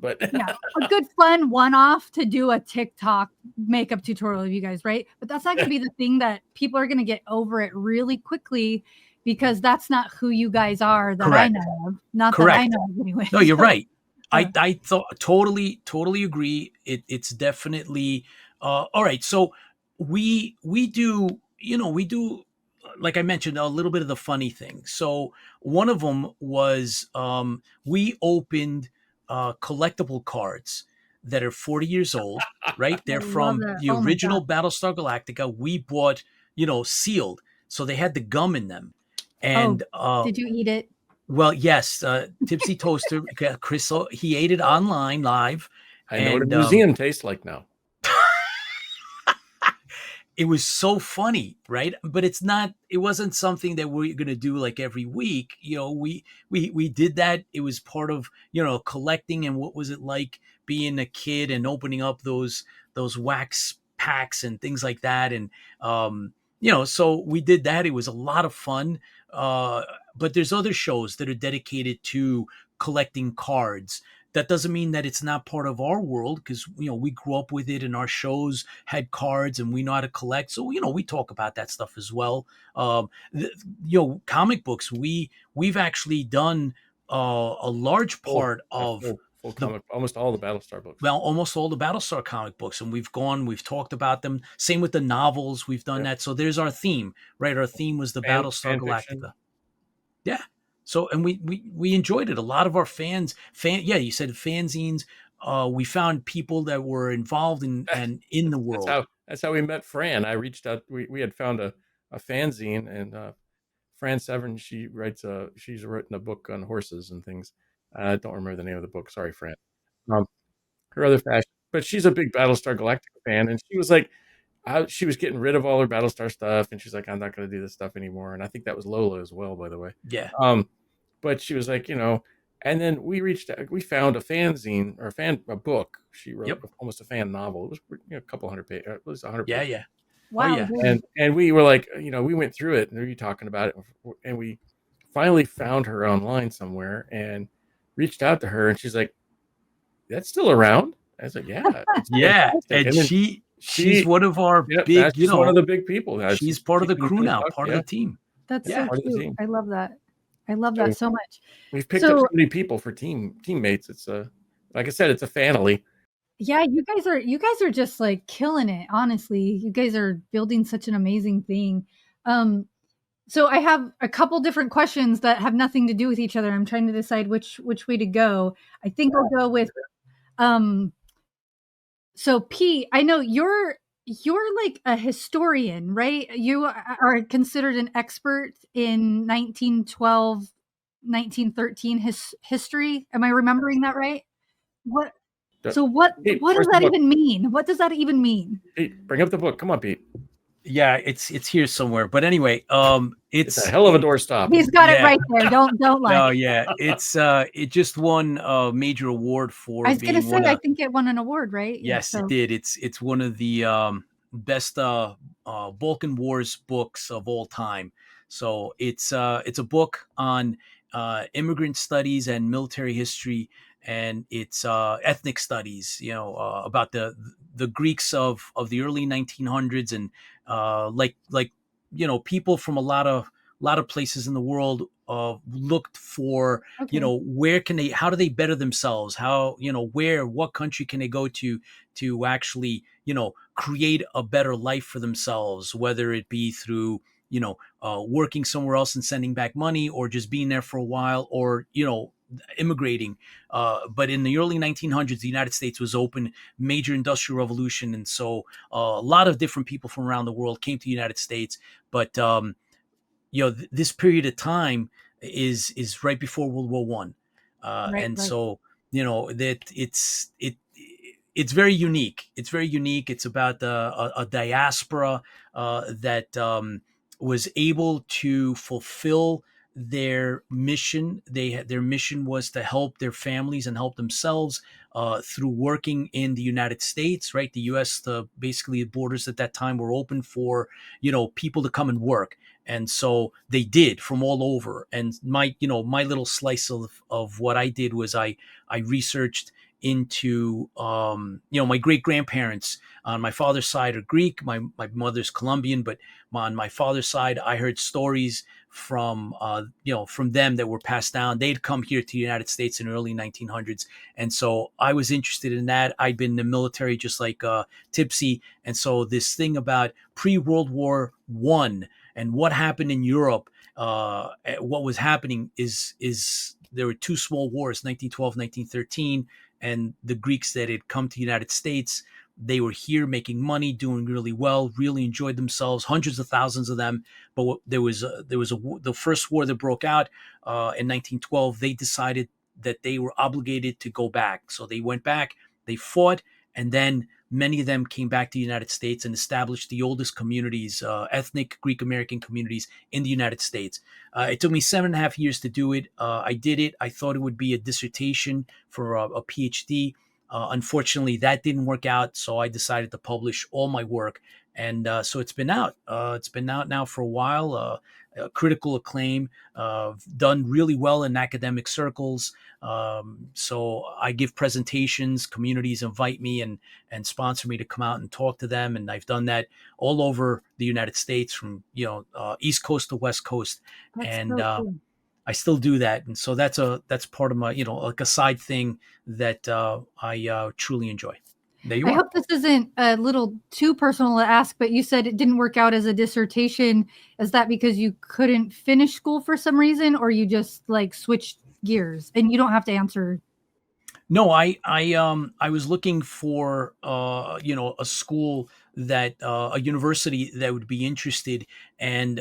a good fun one-off to do a TikTok makeup tutorial of you guys, right? But that's not going to be the thing that people are going to get over it really quickly, because that's not who you guys are that I know of. Not that I know of anyway. No, you're right. I thought totally agree. It's definitely all right. So we do, like I mentioned, a little bit of the funny thing. So one of them was we opened collectible cards that are 40 years old, right? They're from the original Battlestar Galactica. We bought, sealed. So they had the gum in them. And did you eat it? Well, yes, Tipsy Toaster, Chris, he ate it online live. I know what a museum tastes like now. It was so funny, right? But it wasn't something that we're going to do like every week. We did that. It was part of, collecting. And what was it like being a kid and opening up those wax packs and things like that. And, so we did that. It was a lot of fun. But there's other shows that are dedicated to collecting cards. That doesn't mean that it's not part of our world, because, we grew up with it and our shows had cards and we know how to collect. So, we talk about that stuff as well. Comic books, we've actually done a large part of almost all the Battlestar books. Well, almost all the Battlestar comic books. And we've talked about them. Same with the novels. We've done that. So there's our theme, right? Our theme was the Battlestar Galactica. Yeah. So, and we enjoyed it. A lot of our you said fanzines. We found people that were involved in the world. That's how we met Fran. I reached out. We had found a fanzine, and Fran Severn, she's written a book on horses and things. I don't remember the name of the book. Sorry, Fran. Her other fashion, but she's a big Battlestar Galactica fan, and she was like, she was getting rid of all her Battlestar stuff, and she's like, I'm not going to do this stuff anymore. And I think that was Lola as well, by the way. Yeah. But she was like, and then we reached out, we found a fanzine or a book. She wrote almost a fan novel. It was a couple hundred pages. It was 100 pages. Yeah. Wow. Oh, yeah. And we were like, we went through it, and we were talking about it, and we finally found her online somewhere and reached out to her, and she's like, that's still around? I was like, yeah. Yeah. And she's one of our big, one of the big people. She's part of the crew now, part of the team. That's so cute. I love that. I love that so much. We've picked up so many people for teammates. It's like I said, it's a family. Yeah, you guys are just like killing it, honestly. You guys are building such an amazing thing. So I have a couple different questions that have nothing to do with each other. I'm trying to decide which way to go. I think I'll go with um so Pete, I know you're like a historian, right? You are considered an expert in 1912, 1913 history. Am I remembering that right? What so what Pete, what does where's the that book? even mean? What does that even mean? Pete, bring up the book. Come on, Pete. Yeah, it's here somewhere. But anyway, It's a hell of a doorstop. He's got it yeah, right there. Don't lie. no, yeah, it just won a major award I for was gonna being say one I of. think it won an award, right? Yeah. Yes, it So did. It's one of the best Balkan Wars books of all time. So it's a book on immigrant studies and military history, and it's ethnic studies. About the Greeks of the early 1900s, and like people from a lot of places in the world looked for okay. where can they, how do they better themselves, how, what country can they go to actually create a better life for themselves, whether it be through working somewhere else and sending back money, or just being there for a while, or immigrating. But in the early 1900s, the United States was open, major industrial revolution, and so a lot of different people from around the world came to the United States. But this period of time is right before World War One, Right, and right. so that it's very unique. It's very unique. It's about a diaspora that was able to fulfill their mission. Their mission was to help their families and help themselves through working in the United States. Right, the U.S. Basically the borders at that time were open for people to come and work, and so they did from all over. And my little slice of what I did was I researched into my great grandparents on my father's side are Greek, my mother's Colombian, but on my father's side I heard stories from them that were passed down. They'd come here to the United States in the early 1900s, and so I was interested in that. I'd been in the military just like Tipsy, and so this thing about pre-World War One and what happened in Europe, what was happening is there were two small wars, 1912, 1913, and the Greeks that had come to the United States, they were here making money, doing really well, really enjoyed themselves, hundreds of thousands of them. But the first war that broke out in 1912. They decided that they were obligated to go back, so they went back, they fought, and then many of them came back to the United States and established the oldest communities, ethnic Greek American communities in the United States. It took me 7.5 years to do it. I did it. I thought it would be a dissertation for a PhD. Unfortunately, that didn't work out, so I decided to publish all my work, and so it's been out. It's been out now for a while. Critical acclaim, done really well in academic circles. So I give presentations, communities invite me and sponsor me to come out and talk to them, and I've done that all over the United States, from East Coast to West Coast, That's and so cool. I still do that, and so that's part of my like a side thing that I truly enjoy. There you I are. hope this isn't a little too personal to ask, but you said it didn't work out as a dissertation. Is that because you couldn't finish school for some reason, or you just like switched gears? And you don't have to answer. No, I was looking for a school that a university that would be interested, and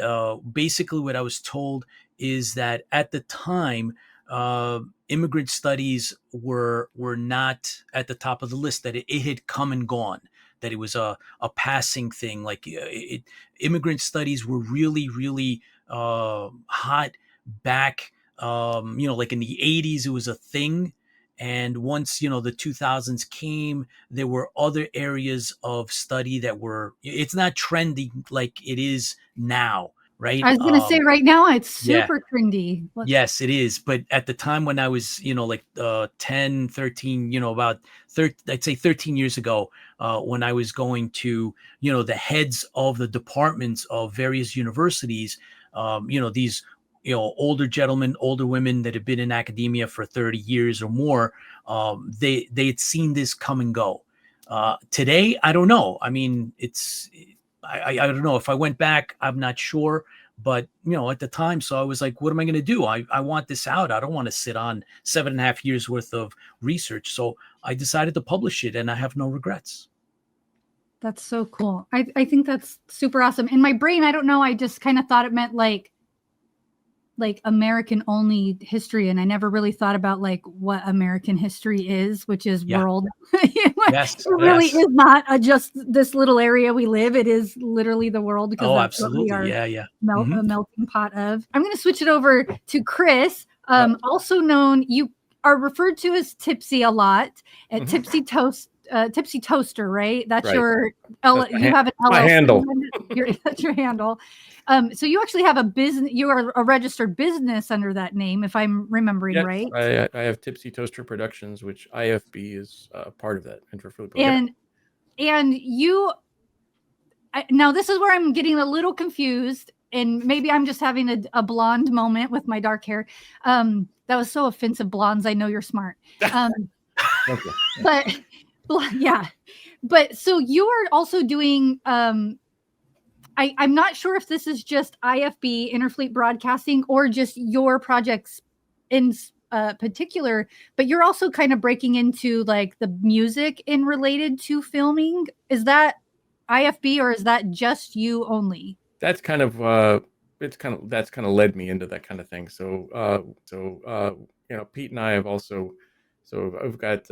basically what I was told is that at the time immigrant studies were not at the top of the list, that it had come and gone, that it was a passing thing. Like immigrant studies were really hot back, like in the 80s it was a thing, and once the 2000s came, there were other areas of study that were, it's not trendy like it is now, right? I was gonna say right now it's Yeah. super trendy. Yes, it is. But at the time when I was, like 10, 13, about 30, I'd say 13 years ago, when I was going to, the heads of the departments of various universities, these, older gentlemen, older women that have been in academia for 30 years or more, they had seen this come and go. Today, I don't know. I mean, I don't know. If I went back, I'm not sure. But, at the time, so I was like, what am I going to do? I want this out. I don't want to sit on 7.5 years worth of research. So I decided to publish it, and I have no regrets. That's so cool. I think that's super awesome. In my brain, I don't know. I just kind of thought it meant like American only history. And I never really thought about like what American history is, which is world. Yes, it really is not just this little area we live. It is literally the world, because that's absolutely. what we are Yeah. a melting pot of. I'm going to switch it over to Chris, also known, you are referred to as Tipsy a lot at Tipsy Toaster, right? That's right. You have an LLC. My handle. That's your handle. So you actually have a business. You are a registered business under that name, if I'm remembering right. I have Tipsy Toaster Productions, which IFB is part of that. Interfleet Broadcasting. And you. Now this is where I'm getting a little confused, and maybe I'm just having a blonde moment with my dark hair. That was so offensive, blondes. I know you're smart. Okay. But. Yeah, but so you are also doing. I'm not sure if this is just IFB, Interfleet Broadcasting, or just your projects in particular. But you're also kind of breaking into like the music in related to filming. Is that IFB, or is that just you only? That's kind of that's kind of led me into that kind of thing. So Pete and I have also. So I've got.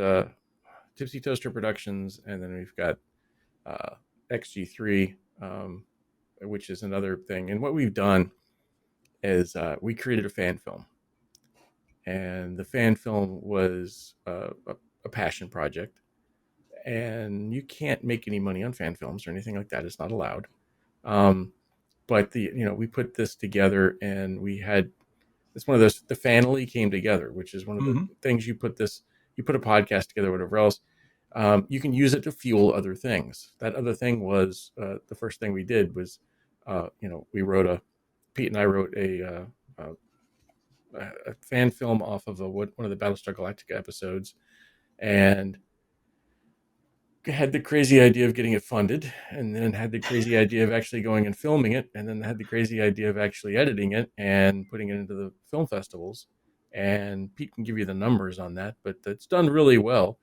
Tipsy Toaster Productions, and then we've got XG3, which is another thing. And what we've done is we created a fan film, and the fan film was a passion project. And you can't make any money on fan films or anything like that; it's not allowed. But we put this together, and it's one of those. The family came together, which is one of the things you put a podcast together, whatever else. You can use it to fuel other things. That other thing was the first thing we did was, Pete and I wrote a fan film off of one of the Battlestar Galactica episodes, and had the crazy idea of getting it funded, and then had the crazy idea of actually going and filming it, and then had the crazy idea of actually editing it and putting it into the film festivals. And Pete can give you the numbers on that, but it's done really well.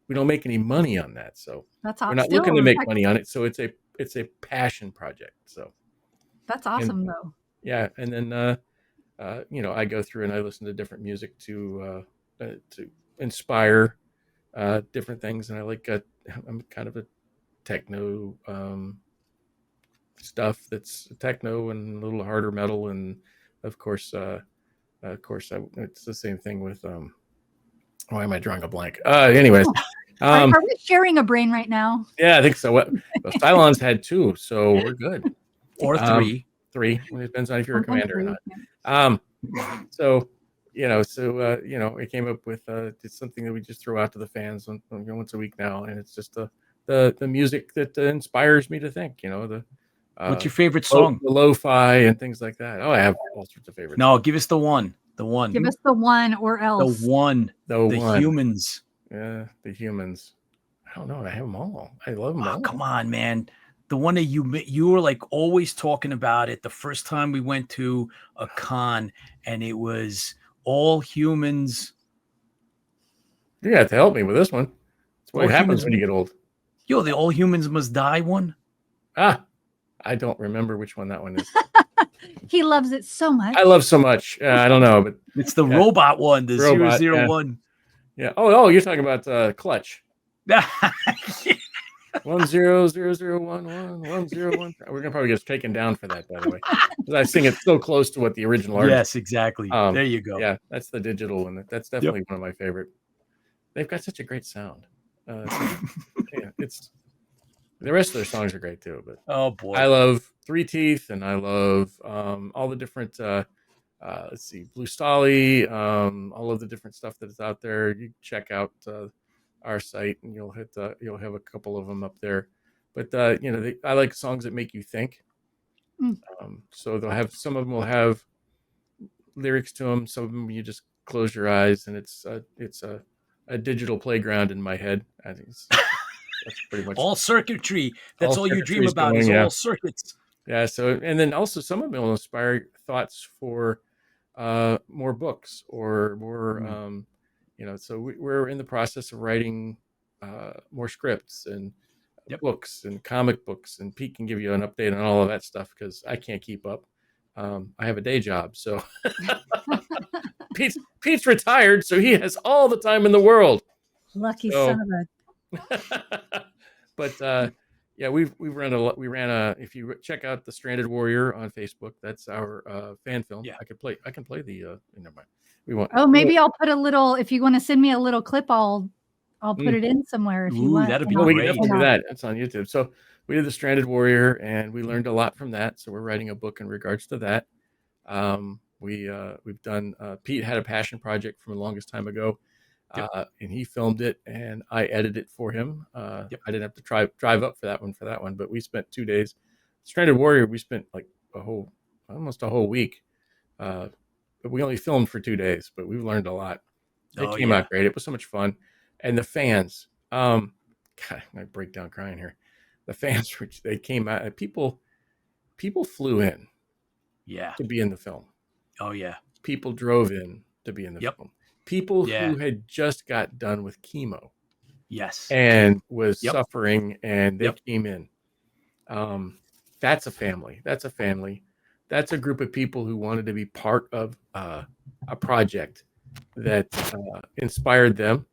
We don't make any money on that, so we're not looking to make money on it. So it's a passion project. So that's awesome, though. Yeah, and then I go through and I listen to different music to inspire different things, and I'm kind of a techno stuff that's techno and a little harder metal, and of course it's the same thing with why am I drawing a blank? Anyways. Are we sharing a brain right now? Yeah, I think so. Cylons had 2, so we're good. Or 3. 3. It depends on if you're a commander or not. It came up with it's something that we just throw out to the fans once a week now, and it's just the music that inspires me to think. What's your favorite song? The lo-fi and things like that. Oh, I have all sorts of favorites. No, give us the one. The one. Give us the one, or else. The one. The Humans. Yeah, the Humans. I don't know. I have them all. I love them all. Come on, man. The one that you were like always talking about it the first time we went to a con, and it was All Humans. You have to help me with this one. It's what happens when you get old. Yo, the All Humans Must Die one? I don't remember which one that one is. He loves it so much. I love so much. I don't know, but it's the robot one, the robot, 001. Yeah. Oh, you're talking about Clutch. 100011101. We're gonna probably get taken down for that, by the way. I sing it so close to what the original art. Yes, exactly. There you go. Yeah, that's the digital one. That's definitely one of my favorite. They've got such a great sound. It's the rest of their songs are great too. But oh boy, I love Three Teeth, and I love all the different. Let's see, Blue Stolly, all of the different stuff that is out there. You check out our site, and you'll have a couple of them up there. But I like songs that make you think. So they'll have, some of them will have lyrics to them. Some of them you just close your eyes, and it's a digital playground in my head. I think That's pretty much All circuitry. That's all you circuitry dream is about going, is yeah. all circuits. Yeah. So, and then also some of them will inspire thoughts for more books or more, so we're in the process of writing more scripts and Yep. books and comic books. And Pete can give you an update on all of that stuff because I can't keep up. I have a day job. So Pete's retired, so he has all the time in the world. Lucky So, son of a. but yeah, we ran a. If you check out the Stranded Warrior on Facebook, that's our fan film. Yeah. I can play the. Never mind. We want. Oh, maybe I'll put a little. If you want to send me a little clip, I'll put it in somewhere if you Ooh, want. that'd be Oh, we can great. definitely do that. It's on YouTube. So we did the Stranded Warrior, and we learned a lot from that. So we're writing a book in regards to that. We've done. Pete had a passion project from the longest time ago. And he filmed it and I edited it for him. I didn't have to drive up for that one, but we spent 2 days. Stranded Warrior, we spent like almost a whole week. But we only filmed for 2 days, but we've learned a lot. It came out great. It was so much fun. And the fans, God, I break down crying here. The fans, they came out, people flew in to be in the film. Oh yeah. People drove in to be in the film. People who had just got done with chemo, and was suffering, and they came in. That's a family. That's a family. That's a group of people who wanted to be part of a project that inspired them,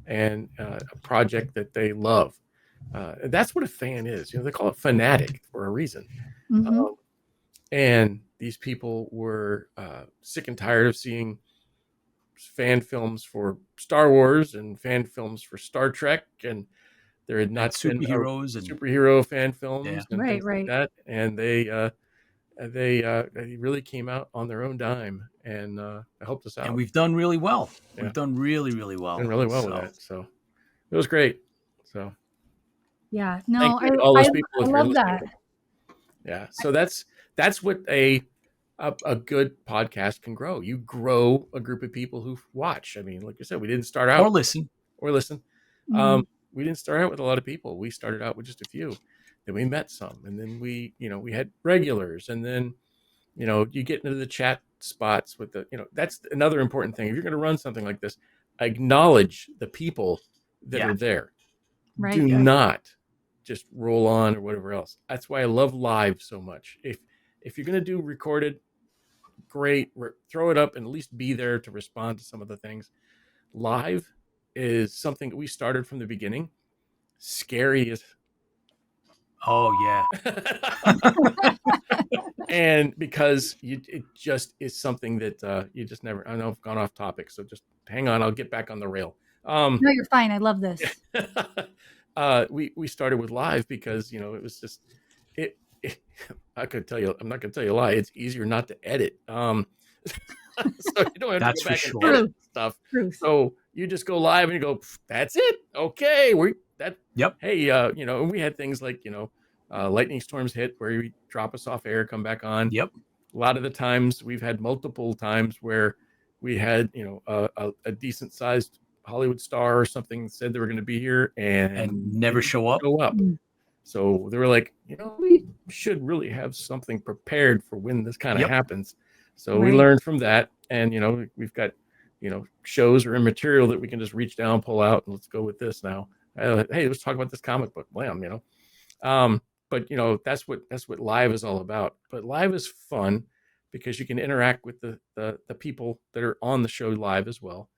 and a project that they love. That's what a fan is. They call it fanatic for a reason. Mm-hmm. And these people were sick and tired of seeing fan films for Star Wars and fan films for Star Trek, and there had not been superhero fan films and things like that. And they really came out on their own dime and helped us out. And we've done really well. Yeah. We've done really, really well. Done really well with that. So it was great. So yeah, no, I love that. Yeah, so that's what a good podcast can grow. You grow a group of people who watch. I mean, like I said, we didn't start out or listen. Mm-hmm. We didn't start out with a lot of people. We started out with just a few. Then we met some, and then we had regulars, and then you get into the chat spots with that's another important thing. If you're going to run something like this, acknowledge the people that are there. Right. Do not just roll on or whatever else. That's why I love live so much. If you're going to do recorded, great, throw it up and at least be there to respond to some of the things. Live is something that we started from the beginning. Scary as and because it just is something that you just never. I know I've gone off topic, so just hang on. I'll get back on the rail. No, you're fine. I love this. We started with live because it was just it. I could tell you, I'm not going to tell you a lie. It's easier not to edit. So you don't have to go back and edit stuff. So you just go live and you go, that's it. Okay. Hey, we had things like, lightning storms hit where you drop us off air, come back on. Yep. A lot of the times we've had multiple times where we had, a decent sized Hollywood star or something said they were going to be here and never show up. So they were like, we should really have something prepared for when this kind of happens. So we learned from that. And, we've got, shows or material that we can just reach down, pull out, and let's go with this now. Hey, let's talk about this comic book. Blam, But, that's what live is all about. But live is fun because you can interact with the people that are on the show live as well.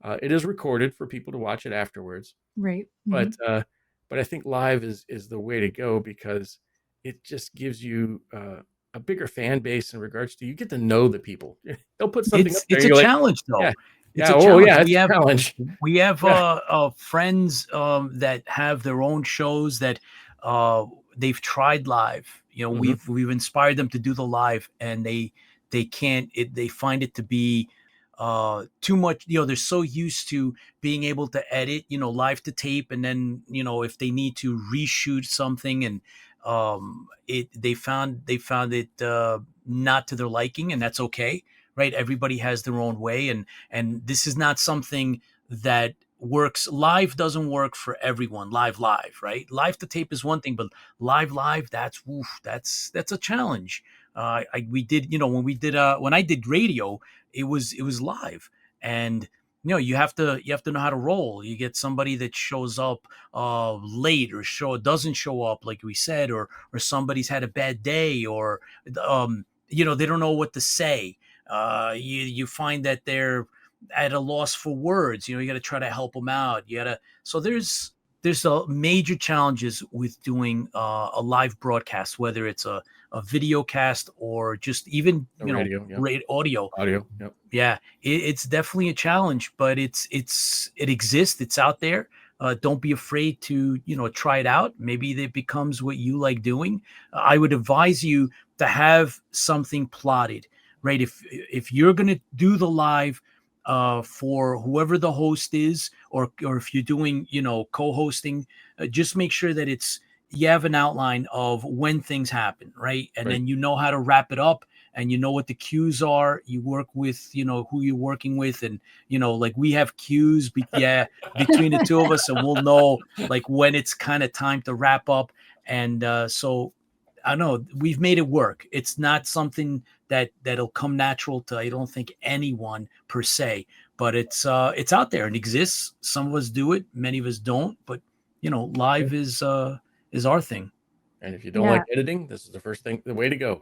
It is recorded for people to watch it afterwards. Right. Mm-hmm. But I think live is the way to go because it just gives you a bigger fan base in regards to you get to know the people. They'll put something up there. It's a challenge, though. Yeah. It's a challenge. It's a challenge. We have friends that have their own shows that they've tried live. We've inspired them to do the live, and they can't. They find it to be too much. They're so used to being able to edit, live to tape, and then if they need to reshoot something, and they found it not to their liking, and that's okay, right? Everybody has their own way, and this is not something that works. Live doesn't work for everyone. Live, right? Live to tape is one thing, but live, that's a challenge. We did, when we did, when I did radio, it was live, and you have to know how to roll. You get somebody that shows up late, or doesn't show up, like we said, or somebody's had a bad day, or they don't know what to say. You find that they're at a loss for words. You got to try to help them out. So there's a major challenges with doing a live broadcast, whether it's a video cast or just even radio, audio. Yep. Yeah, it's definitely a challenge, but it exists. It's out there. Don't be afraid to try it out. Maybe it becomes what you like doing. I would advise you to have something plotted, right? If you're going to do the live for whoever the host is, or if you're doing co-hosting, just make sure that you have an outline of when things happen, right? And then you know how to wrap it up, and you know what the cues are. You work with who you're working with, and like we have cues between the two of us, and we'll know like when it's kind of time to wrap up. And so I know we've made it work. It's not something that'll come natural to, I don't think, anyone per se, but it's out there and exists. Some of us do it, many of us don't, but live is our thing. And if you don't like editing, this is the way to go.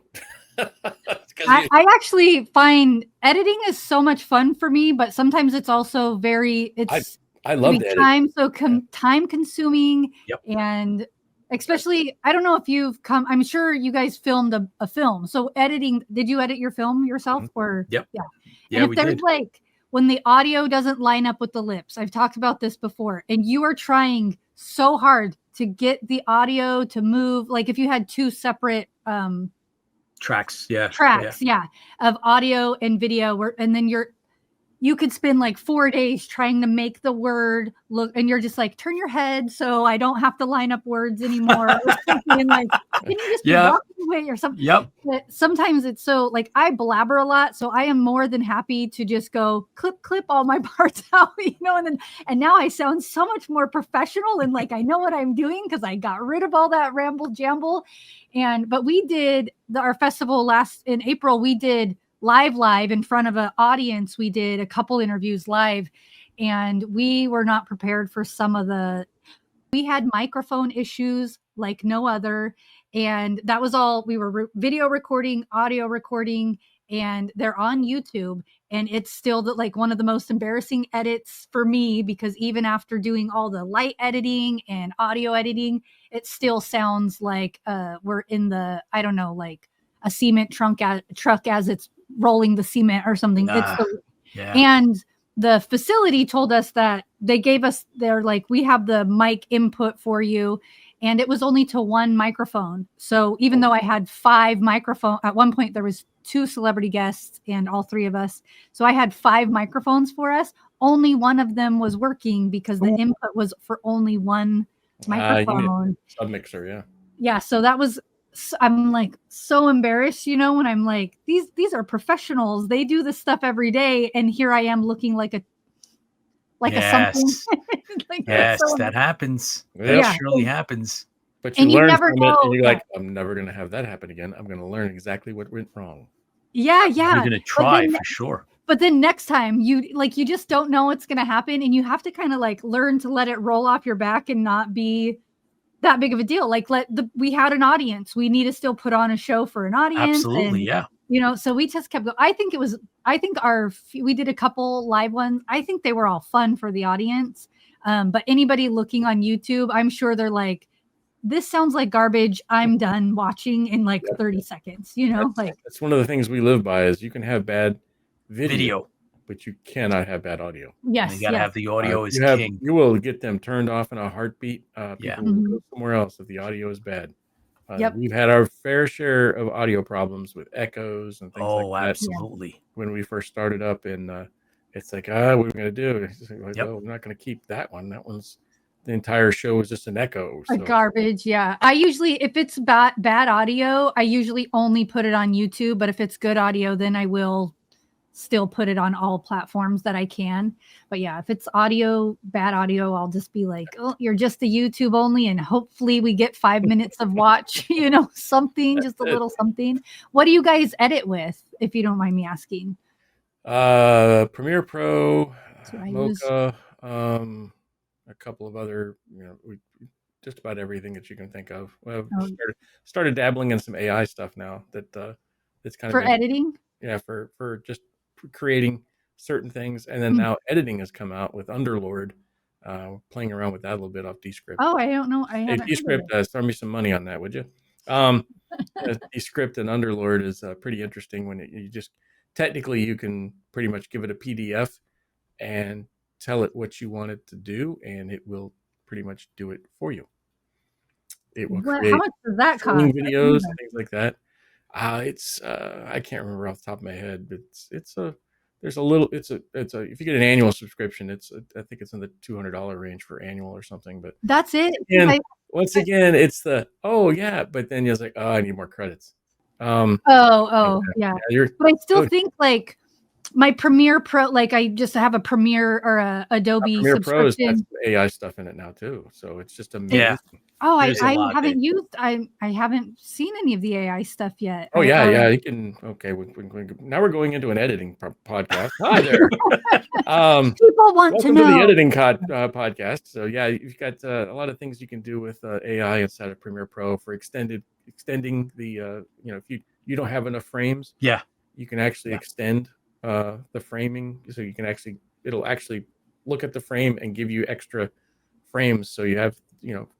I actually find editing is so much fun for me, but sometimes it's also I love the time consuming. Yep. And especially, I don't know if I'm sure you guys filmed a film. So editing, did you edit your film yourself? Or Yep. Yeah. Yeah, and if there's like when the audio doesn't line up with the lips, I've talked about this before, and you are trying so hard to get the audio to move. Like if you had two separate tracks, of audio and video, and then you could spend like 4 days trying to make the word look, and you're just like, turn your head so I don't have to line up words anymore. And like, can you just be walking away or something? Yep. But sometimes it's so like I blabber a lot, so I am more than happy to just go clip all my parts out, and now I sound so much more professional and like I know what I'm doing because I got rid of all that ramble jamble. But we did our festival in April. We did live in front of an audience. We did a couple interviews live, and we were not prepared for we had microphone issues like no other. And that was all. We were video recording, audio recording, and they're on YouTube. And it's still like one of the most embarrassing edits for me, because even after doing all the light editing and audio editing, it still sounds like we're in I don't know, like a cement truck as it's rolling the cement or something. And the facility told us that they're like, we have the mic input for you, and it was only to one microphone. So even though I had 5 microphones at one point, there was 2 celebrity guests and all 3 of us, so I had 5 microphones for us. Only one of them was working because the input was for only one microphone. Submixer, so that was, I'm like so embarrassed, when I'm like, these are professionals. They do this stuff every day, and here I am looking like a something. That happens. That surely happens. But you learn from it, and you're like, I'm never going to have that happen again. I'm going to learn exactly what went wrong. Yeah. You're going to try for sure. But then next time you just don't know what's going to happen, and you have to kind of like learn to let it roll off your back and not be that big of a deal. Like we had an audience. We need to still put on a show for an audience. Absolutely. And, so we just kept going. We did a couple live ones. I think they were all fun for the audience. But anybody looking on YouTube, I'm sure they're like, this sounds like garbage. I'm done watching in like 30 seconds, That's one of the things we live by is you can have bad video. But you cannot have bad audio. Yes. You got to have the audio is king. You will get them turned off in a heartbeat. People will go somewhere else if the audio is bad. We've had our fair share of audio problems with echoes and things like that. Oh, absolutely. When we first started up, and it's like, what are we going to do? Like, we're not going to keep that one. That one's, the entire show was just an echo. So. Garbage, yeah. I usually, if it's bad audio, I usually only put it on YouTube. But if it's good audio, then I will still put it on all platforms that I can. But yeah, if it's audio, bad audio, I'll just be like, oh, you're just the YouTube only. And hopefully we get 5 minutes of watch, something, just a little something. What do you guys edit with, if you don't mind me asking? Premiere Pro, Mocha, a couple of other, just about everything that you can think of. Well, started dabbling in some AI stuff now that it's kind for of editing. Yeah, for just creating certain things, and then now editing has come out with Underlord. Playing around with that a little bit off Descript. Oh, I don't know. I haven't. Descript, throw me some money on that, would you? Descript and Underlord is pretty interesting when you just technically you can pretty much give it a PDF and tell it what you want it to do, and it will pretty much do it for you. It will create how much does that cost? Videos and things like that. It's I can't remember off the top of my head, but if you get an annual subscription, I think it's in the $200 range for annual or something. But that's it. Once again, it's but then you're like, I need more credits. Yeah. But I still think like my Premiere Pro, like I just have a Premiere or a Adobe Premiere subscription. Pro has AI stuff in it now too, so it's just amazing. Yeah. Oh, I haven't used. I haven't seen any of the AI stuff yet. Oh yeah, you can. Okay, now we're going into an editing podcast. Hi there. People want to know. Welcome to the editing podcast. So yeah, you've got a lot of things you can do with AI inside of Premiere Pro for extending the. If you don't have enough frames, you can actually extend the framing, so you can it'll actually look at the frame and give you extra frames, so you have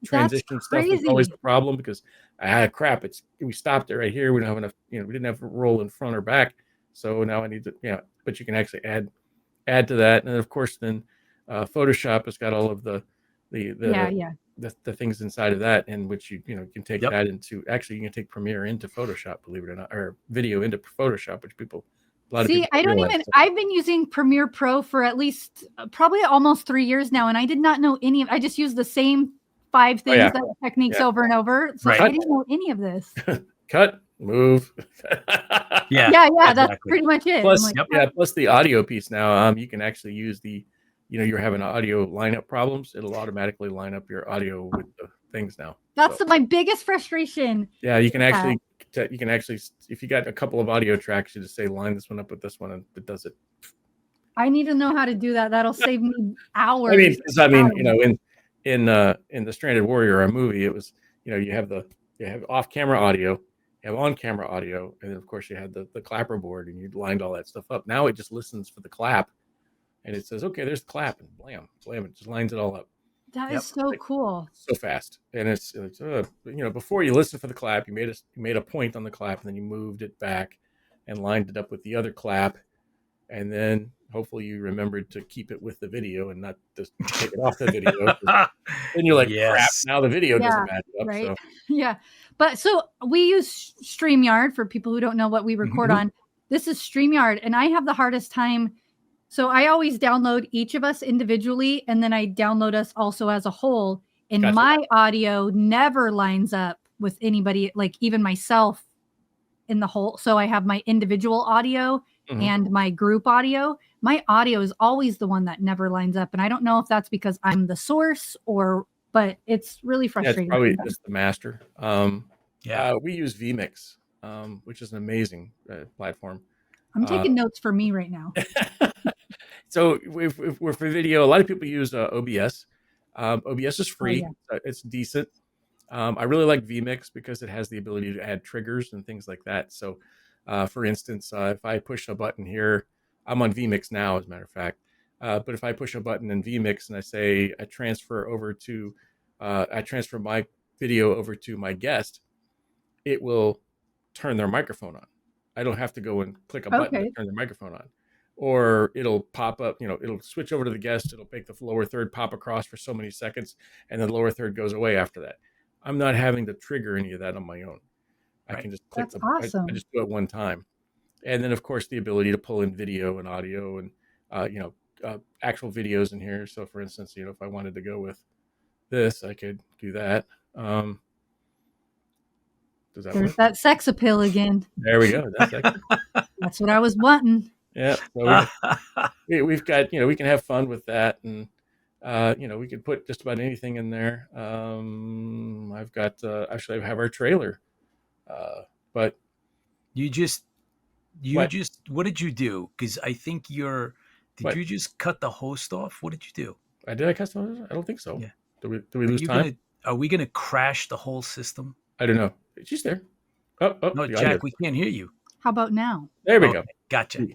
transition stuff is always a problem because crap, we stopped it right here, we don't have enough, we didn't have a roll in front or back, so now I need to but you can actually add to that. And then of course then Photoshop has got all of the things inside of that, in which you can take that into, actually you can take Premiere into Photoshop, believe it or not, or video into Photoshop, which I've been using Premiere Pro for at least probably almost 3 years now, and I did not know any of. I just used the same 5 things, techniques over and over. So I didn't know any of this. Cut, move. That's pretty much it. Plus, plus the audio piece now. You can actually use you're having audio lineup problems. It'll automatically line up your audio with the things now. That's my biggest frustration. Yeah, you can actually, if you got a couple of audio tracks, you just say line this one up with this one, and it does it. I need to know how to do that. That'll save me hours. In the Stranded Warrior, our movie, it was, you have off-camera audio, you have on-camera audio, and then of course you had the clapper board, and you lined all that stuff up. Now it just listens for the clap, and it says, okay, there's the clap, and blam, it just lines it all up. That is so cool. So fast. And it's before you listen for the clap, you made a point on the clap, and then you moved it back and lined it up with the other clap, and then hopefully you remembered to keep it with the video and not just take it off the video. Then you're like, crap, now the video doesn't match up. Right. So. Yeah. But so we use StreamYard for people who don't know what we record on. This is StreamYard, and I have the hardest time. So I always download each of us individually, and then I download us also as a whole. And my audio never lines up with anybody, like even myself in the whole. So I have my individual audio and my group audio. My audio is always the one that never lines up. And I don't know if that's because I'm the source but it's really frustrating. Yeah, it's probably just the master. We use vMix, which is an amazing platform. I'm taking notes for me right now. So if we're for video, a lot of people use OBS. OBS is free. It's decent. I really like vMix because it has the ability to add triggers and things like that. So for instance, if I push a button here, I'm on vMix now, as a matter of fact. But if I push a button in vMix and I say I transfer my video over to my guest, it will turn their microphone on. I don't have to go and click a button to turn their microphone on. Or it'll pop up, it'll switch over to the guest. It'll make the lower third pop across for so many seconds, and then the lower third goes away after that. I'm not having to trigger any of that on my own. I can just click awesome. I just do it one time. And then, of course, the ability to pull in video and audio and, actual videos in here. So, for instance, if I wanted to go with this, I could do that. Does that There's work? that sex appeal again. There we go. That's what I was wanting. Yeah. So we've got, we can have fun with that, and we can put just about anything in there. I've got actually I have our trailer, but You just what what did you do? Because I think did what you just cut the host off? What did you do? did I customize it? I don't think so. Yeah. Do we Are lose you time? are we gonna crash the whole system? I don't know. She's there. Oh, No, the audio. Jack, we can't hear you. How about now? There we Okay, go. gotcha.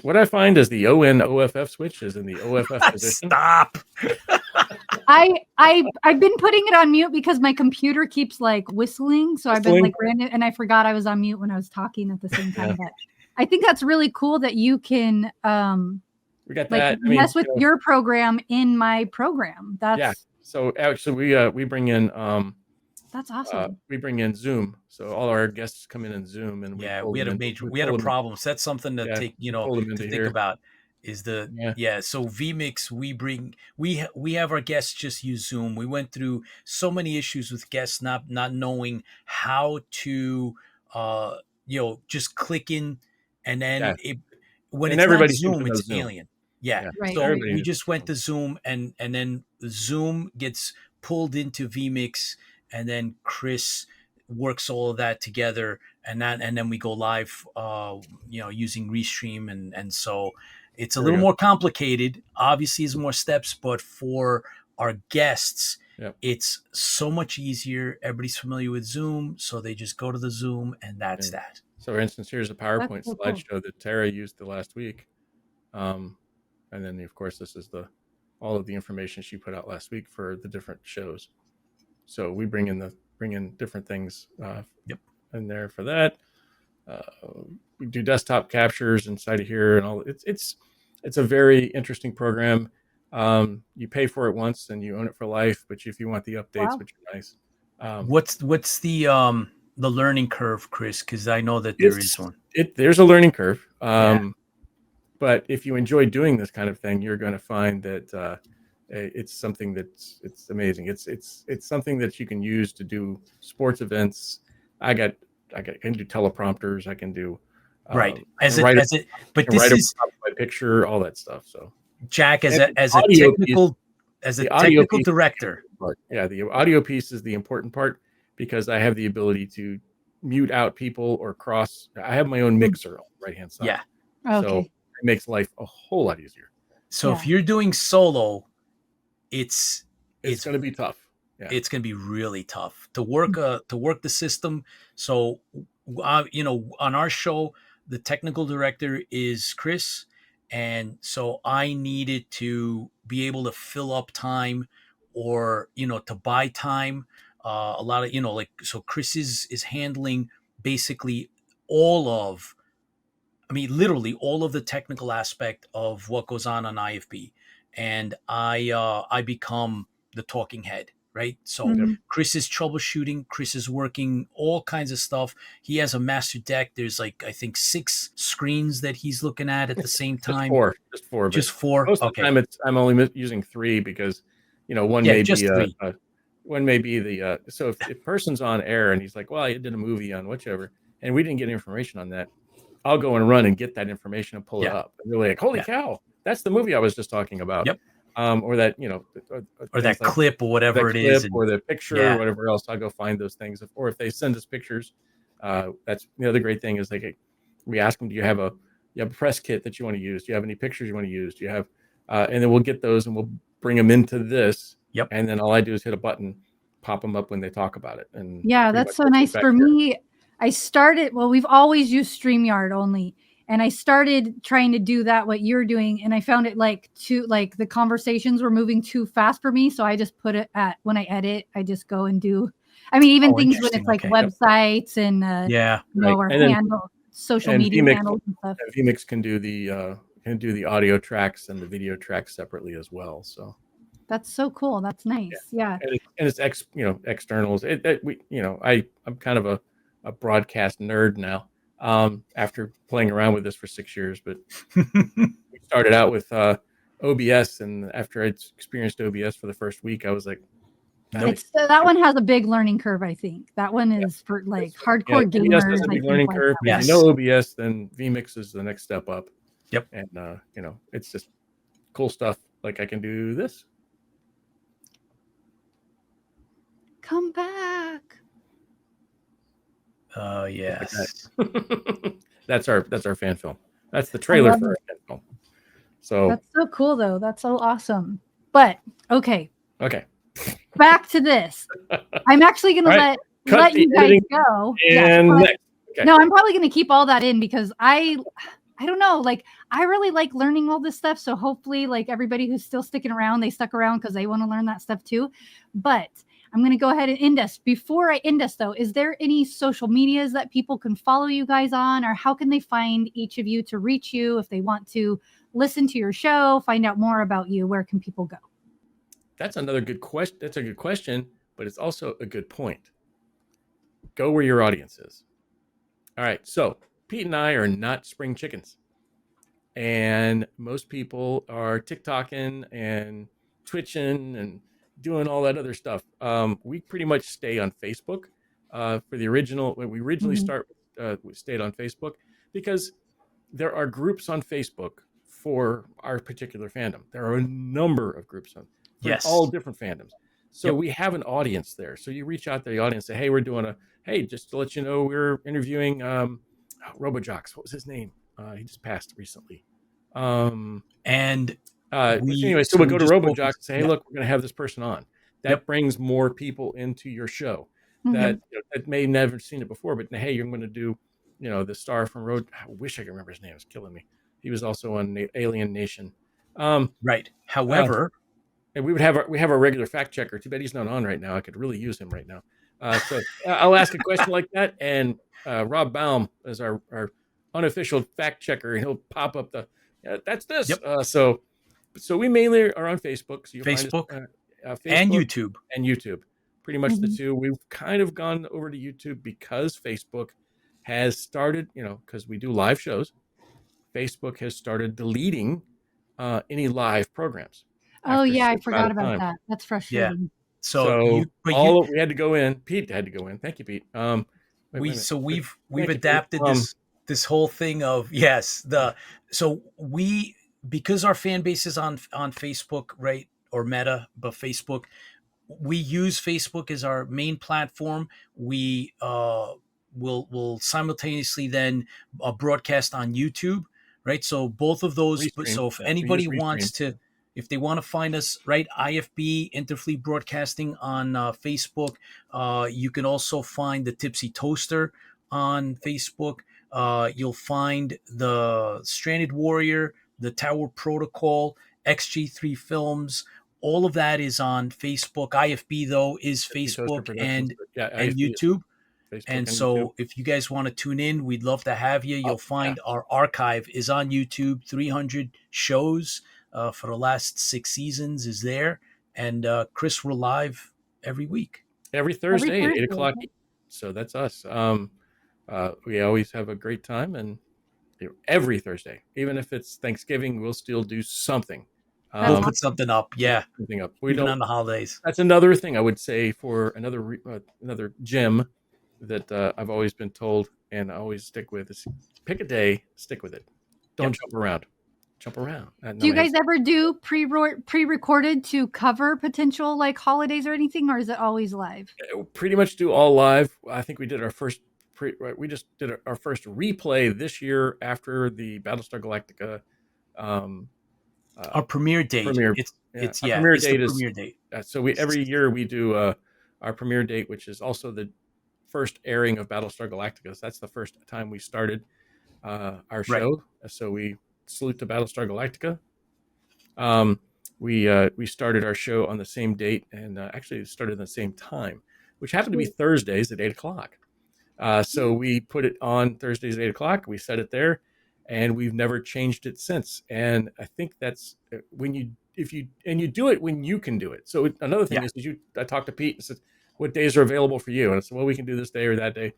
What I find is the ON-OFF switch is in the OFF position. Stop. I've been putting it on mute because my computer keeps like whistling. So I've been like random, and I forgot I was on mute when I was talking at the same time. Yeah. But I think that's really cool that you can We got like that. mess with your program in my program. That's So actually, we bring in that's awesome. we bring in Zoom. So all our guests come in Zoom, and We had a problem. So that's something to take, to think about. Is so vMix, we have our guests just use Zoom. We went through so many issues with guests not knowing how to just click in, and then when it's not Zoom, it's alien. Yeah. Right. So we just went to Zoom, and then Zoom gets pulled into vMix, and then Chris works all of that together, and then we go live using Restream, and so it's a little more complicated. Obviously, there's more steps, but for our guests, it's so much easier. Everybody's familiar with Zoom, so they just go to the Zoom, and that's that. So, for instance, here's a PowerPoint slideshow that Tara used the last week, and then of course this is all of the information she put out last week for the different shows. So we bring in different things in there for that. We do desktop captures inside of here, and all. It's a very interesting program. You pay for it once and you own it for life, but if you want the updates, which are nice. What's the learning curve, Chris? Because I know that there is one. There's a learning curve. But if you enjoy doing this kind of thing, you're going to find that it's something it's amazing. It's something that you can use to do sports events. I can do teleprompters. I can do but this is my picture, all that stuff. So Jack, as a technical director, the audio piece is the important part, because I have the ability to mute out people or cross. I have my own mixer on the right hand side. Yeah. Okay. So it makes life a whole lot easier. So if you're doing solo, it's going to be tough. Yeah. It's going to be really tough to work the system. So on our show, the technical director is Chris, and so I needed to be able to fill up time, or to buy time. A lot of so Chris is handling basically literally all of the technical aspect of what goes on IFB, and I become the talking head, right? So Chris is troubleshooting, Chris is working all kinds of stuff. He has a master deck. There's I think 6 screens that he's looking at the same time. Just four. Most of the time I'm only using 3, because one may be one may be the so if a person's on air and he's like, well, I did a movie on whichever, and we didn't get information on that, I'll go and run and get that information and pull it up. And they're like, holy cow, that's the movie I was just talking about. Yep. Or that, or that clip or whatever it is. Or the picture or whatever else. I'll go find those things. Or if they send us pictures, that's the other great thing is we ask them, do you have a press kit that you want to use? Do you have any pictures you want to use? Do you have, and then we'll get those and we'll bring them into this. Yep. And then all I do is hit a button, pop them up when they talk about it. And that's so nice for me. I started, we've always used StreamYard only. And I started trying to do that, what you're doing. And I found it the conversations were moving too fast for me. So I just put it when I edit, I just go and do, things when it's websites and, or handle social media handles and stuff. vMix can do the audio tracks and the video tracks separately as well. So that's so cool. That's nice. Yeah. And it's externals. I'm kind of a broadcast nerd now. After playing around with this for 6 years, but we started out with OBS, and after I'd experienced OBS for the first week, I was like, That one has a big learning curve. I think that one is for like hardcore OBS gamers. has a big learning curve. If Yes. you know OBS, then vMix is the next step up. Yep. And it's just cool stuff. Like I can do this. Come back. Oh yes. That's our fan film. That's the trailer for our fan film. So that's so cool, though. That's so awesome. But okay. Back to this. I'm actually going to let you guys go. No, I'm probably going to keep all that in because I don't know. Like, I really like learning all this stuff. So hopefully, like everybody who's still sticking around, they stuck around because they want to learn that stuff too. But I'm going to go ahead and end us. Before I end us, though, is there any social medias that people can follow you guys on, or how can they find each of you to reach you if they want to listen to your show, find out more about you? Where can people go? That's another good question. That's a good question, but it's also a good point. Go where your audience is. All right. So Pete and I are not spring chickens. And most people are TikToking and Twitching and doing all that other stuff. We pretty much stay on Facebook for the original. When we originally we stayed on Facebook because there are groups on Facebook for our particular fandom. There are a number of groups on all different fandoms. So we have an audience there. So you reach out to the audience, say, hey, we're doing just to let you know, we're interviewing RoboJocks. What was his name? He just passed recently. Anyway, so we'll go to RoboJocks and say, hey, look, we're going to have this person on. That brings more people into your show that may never seen it before, but hey, you're going to do, the star from Road. I wish I could remember his name. It's killing me. He was also on Alien Nation. Right. However, and we have our regular fact checker. Too bad he's not on right now. I could really use him right now. So I'll ask a question like that, and Rob Baum is our unofficial fact checker, and he'll pop up that's this. So we mainly are on Facebook. So Facebook, find us, Facebook and YouTube. Pretty much the two. We've kind of gone over to YouTube because Facebook has started, because we do live shows. Facebook has started deleting any live programs. Oh yeah, I forgot about that. That's frustrating. Yeah. So we had to go in. Pete had to go in. Thank you, Pete. We've adapted this whole thing of because our fan base is on Facebook, right, or Meta, but Facebook, we use Facebook as our main platform. We will simultaneously then broadcast on YouTube, right? So both of those. So if anybody wants to. If they want to find us, right, IFB, Interfleet Broadcasting on Facebook. You can also find the Tipsy Toaster on Facebook. You'll find the Stranded Warrior, the Tower Protocol, XG3 Films. All of that is on Facebook. IFB, though, is Facebook and YouTube. And so if you guys want to tune in, we'd love to have you. You'll find our archive is on YouTube. 300 shows. For the last 6 seasons is there. And Chris, we're live every week. Every Thursday at 8 o'clock. So that's us. We always have a great time. And every Thursday, even if it's Thanksgiving, we'll still do something. We'll put something up. Yeah. Something up. Even on the holidays. That's another thing I would say for another gem that I've always been told and I always stick with is pick a day, stick with it. Don't jump around. Do you guys ever do pre-recorded to cover potential like holidays or anything, or is it always live? Pretty much do all live. I think we did our first we just did our first replay this year after the Battlestar Galactica our premiere date. Premiere date. So every year we do our premiere date, which is also the first airing of Battlestar Galactica. So that's the first time we started our show. So we salute to Battlestar Galactica. We started our show on the same date and actually started at the same time, which happened to be Thursdays at 8 o'clock. So we put it on Thursdays at 8 o'clock. We set it there, and we've never changed it since. And I think that's when you do it when you can do it. So another thing is I talked to Pete and said, "What days are available for you?" And I said, "Well, we can do this day or that day,"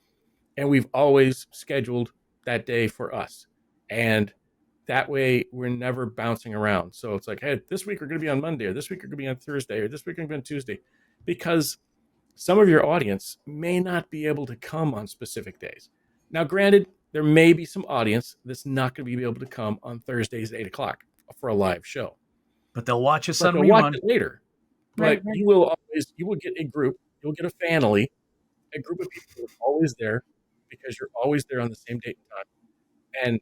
and we've always scheduled that day for us. And that way, we're never bouncing around. So it's like, hey, this week we're going to be on Monday, or this week we're going to be on Thursday, or this week we're going to be on Tuesday. because some of your audience may not be able to come on specific days. Now, granted, there may be some audience that's not going to be able to come on Thursdays at 8:00 for a live show, But they'll watch us but on they'll watch rerun. it later. But Right. you will get a group, you'll get a family, a group of people that are always there because you're always there on the same date and time, and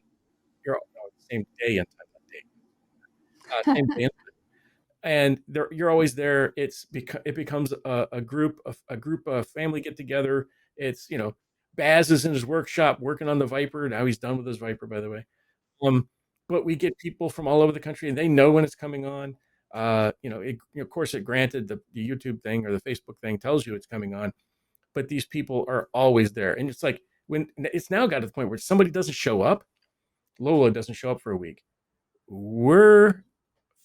you're on the same day and time, not date, same day and time. And you're always there. It becomes a group of family get together. It's, Baz is in his workshop working on the Viper. Now he's done with his Viper, by the way. But we get people from all over the country, and they know when it's coming on. Of course, granted, the YouTube thing or the Facebook thing tells you it's coming on, but these people are always there. And it's like, when it's now got to the point where somebody doesn't show up, Lola doesn't show up for a week, we're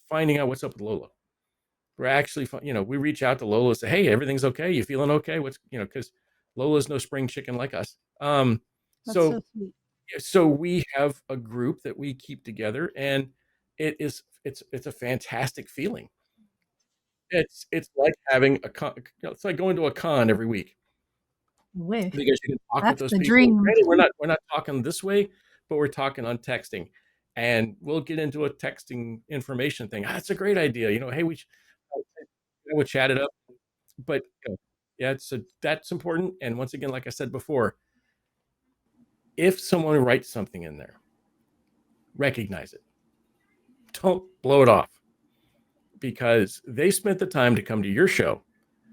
finding out what's up with Lola. We're actually, we reach out to Lola and say, hey, everything's okay. You feeling okay? Because Lola's no spring chicken like us. That's so sweet. So we have a group that we keep together, and it's a fantastic feeling. It's like having a con. It's like going to a con every week. Wish. Because you can talk That's with those the people. dream. Granted, we're not talking this way, but we're talking on texting, and we'll get into a texting information thing. That's a great idea. Hey, we'll chat it up. But yeah, that's important. And once again, like I said before, if someone writes something in there, recognize it. Don't blow it off, because they spent the time to come to your show.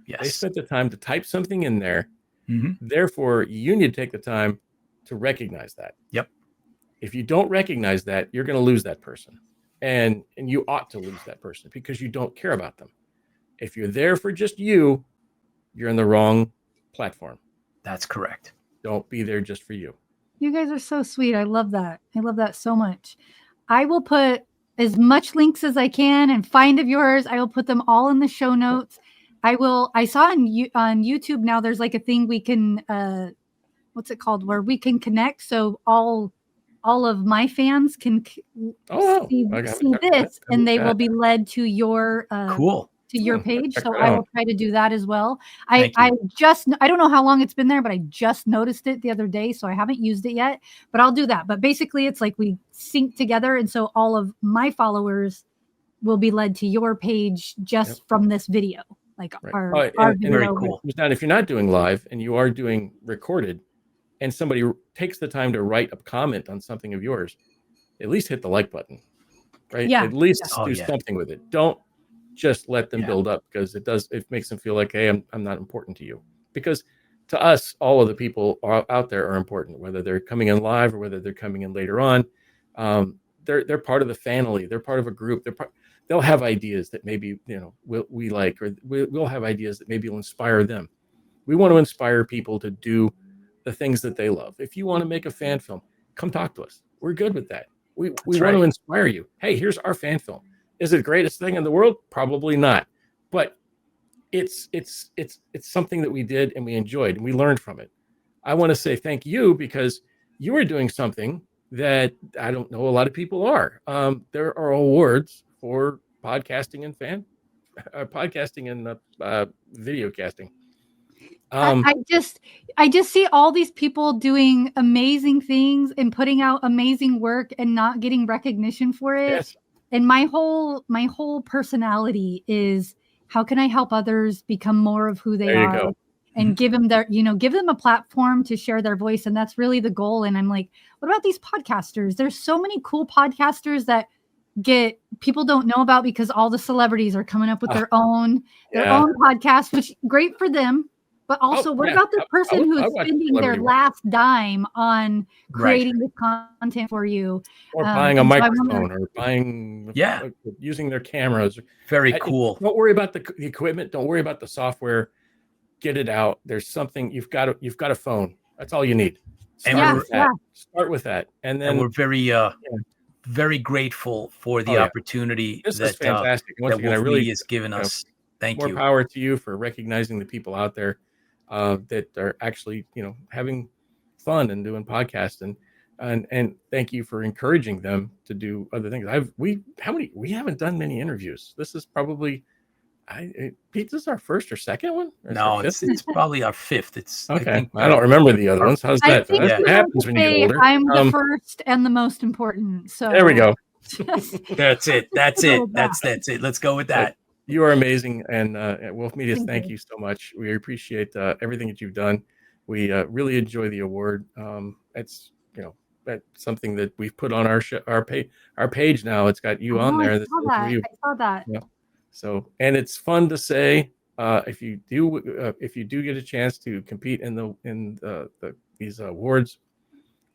Yes. They spent the time to type something in there. Mm-hmm. Therefore, you need to take the time to recognize that. Yep. If you don't recognize that, you're going to lose that person. And you ought to lose that person because you don't care about them. If you're there for just you, you're in the wrong platform. That's correct. Don't be there just for you. You guys are so sweet. I love that. I love that so much. I will put as much links as I can and find of yours. I will put them all in the show notes. I saw on YouTube now there's like a thing we can, what's it called? Where we can connect. So all of my fans can see this, and they will be led to your, cool. to your page. So I will try to do that as well. I don't know how long it's been there, but I just noticed it the other day. So I haven't used it yet, but I'll do that. But basically it's like we sync together. And so all of my followers will be led to your page just from this video. Like our video. Very cool. Now, if you're not doing live and you are doing recorded, and somebody takes the time to write a comment on something of yours, at least hit the like button, right? Yeah. At least do something with it. Don't just let them build up, because it makes them feel like, hey, I'm not important to you. Because to us, all of the people out there are important, whether they're coming in live or whether they're coming in later on. They're part of the family. They're part of a group. They'll have ideas that maybe we like, or we'll have ideas that maybe will inspire them. We want to inspire people to do the things that they love. If you want to make a fan film, come talk to us. We're good with that. We want to inspire you. Hey, here's our fan film. Is it the greatest thing in the world? Probably not. But it's something that we did and we enjoyed and we learned from it. I want to say thank you, because you are doing something that I don't know a lot of people are. There are awards for podcasting and podcasting and video casting. I just see all these people doing amazing things and putting out amazing work and not getting recognition for it. Yes. And my whole personality is, how can I help others become more of who they are? Go. And give them give them a platform to share their voice. And that's really the goal. And I'm like, what about these podcasters? There's so many cool podcasters that people don't know about because all the celebrities are coming up with their own podcast, which great for them. But also, what about the person who's spending their last dime on creating this content for you? Or buying a microphone, or buying, using their cameras. Very cool. Don't worry about the equipment. Don't worry about the software. Get it out. There's something, you've got a phone. That's all you need. Start with that. And then we're very grateful for the opportunity this is fantastic. Once again, Wolf Media has given us. Thank you. More power to you for recognizing the people out there that are actually, having fun and doing podcasts, and thank you for encouraging them to do other things. We haven't done many interviews. This is probably, Pizza's our first or second one? Or is No, it fifth? it's probably our fifth. It's Okay. I don't remember the other ones. How's I that? think That's what you happens have when to you get say older. I'm the first and the most important. So There we go. That's it. That's go it. with that. That's it. Let's go with that. You are amazing. And at Wolf Media, thank you. you so much. We appreciate everything that you've done. We really enjoy the award. It's, that's something that we've put on our page now. It's got you on there. I saw that. Yeah. So, and it's fun to say, if you do get a chance to compete in these awards,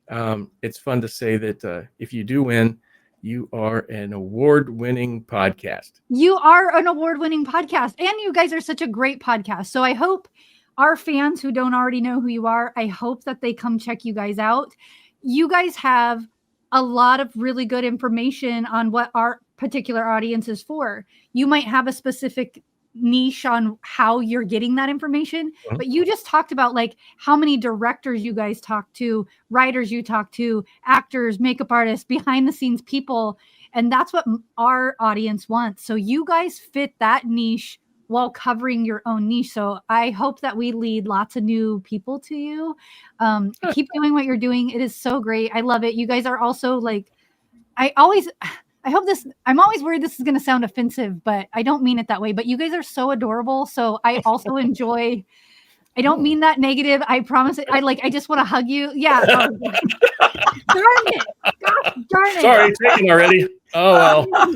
it's fun to say that if you do win, you are an award-winning podcast. You are an award-winning podcast, and you guys are such a great podcast. So I hope our fans who don't already know who you are, I hope that they come check you guys out. You guys have a lot of really good information on what our particular audience is for. You might have a specific niche on how you're getting that information, but you just talked about like how many directors you guys talk to, writers you talk to, actors, makeup artists, behind the scenes people, and that's what our audience wants. So you guys fit that niche while covering your own niche. So I hope that we lead lots of new people to you. Keep doing what you're doing. It is so great. I love it. You guys are also like, I'm always worried this is going to sound offensive, but I don't mean it that way. But you guys are so adorable. So I also enjoy, I don't mean that negative. I promise it. I just want to hug you. Yeah. Darn it. Gosh, darn it. Sorry, taken already. Oh, well.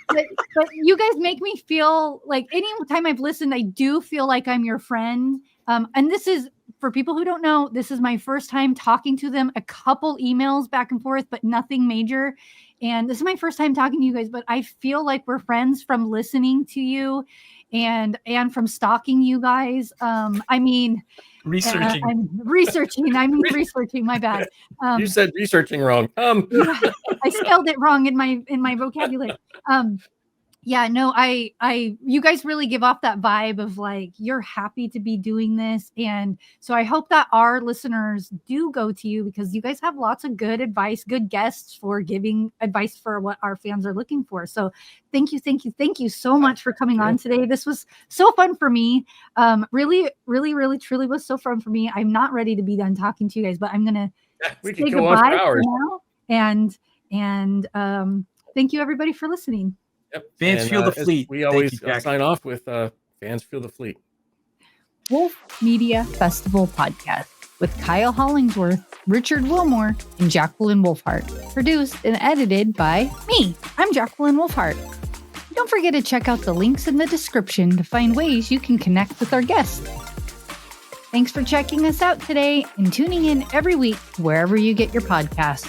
But you guys make me feel like anytime I've listened, I do feel like I'm your friend. And this is, for people who don't know, this is my first time talking to them, a couple emails back and forth, but nothing major. And this is my first time talking to you guys, but I feel like we're friends from listening to you and from stalking you guys. Researching. I'm researching. My bad. You said researching wrong. I spelled it wrong in my vocabulary. Yeah, no, you guys really give off that vibe of like, you're happy to be doing this. And so I hope that our listeners do go to you because you guys have lots of good advice, good guests for giving advice for what our fans are looking for. So thank you so much for coming on today. This was so fun for me. Really, truly was so fun for me. I'm not ready to be done talking to you guys, but I'm going to say goodbye for now. And thank you everybody for listening. Yep. Fans feel the fleet. We always sign off with fans feel the fleet. Wolf Media Festival Podcast with Kyle Hollingsworth, Richard Wilmore, and Jacqueline Wolfhart. Produced and edited by me. I'm Jacqueline Wolfhart. Don't forget to check out the links in the description to find ways you can connect with our guests. Thanks for checking us out today and tuning in every week wherever you get your podcasts.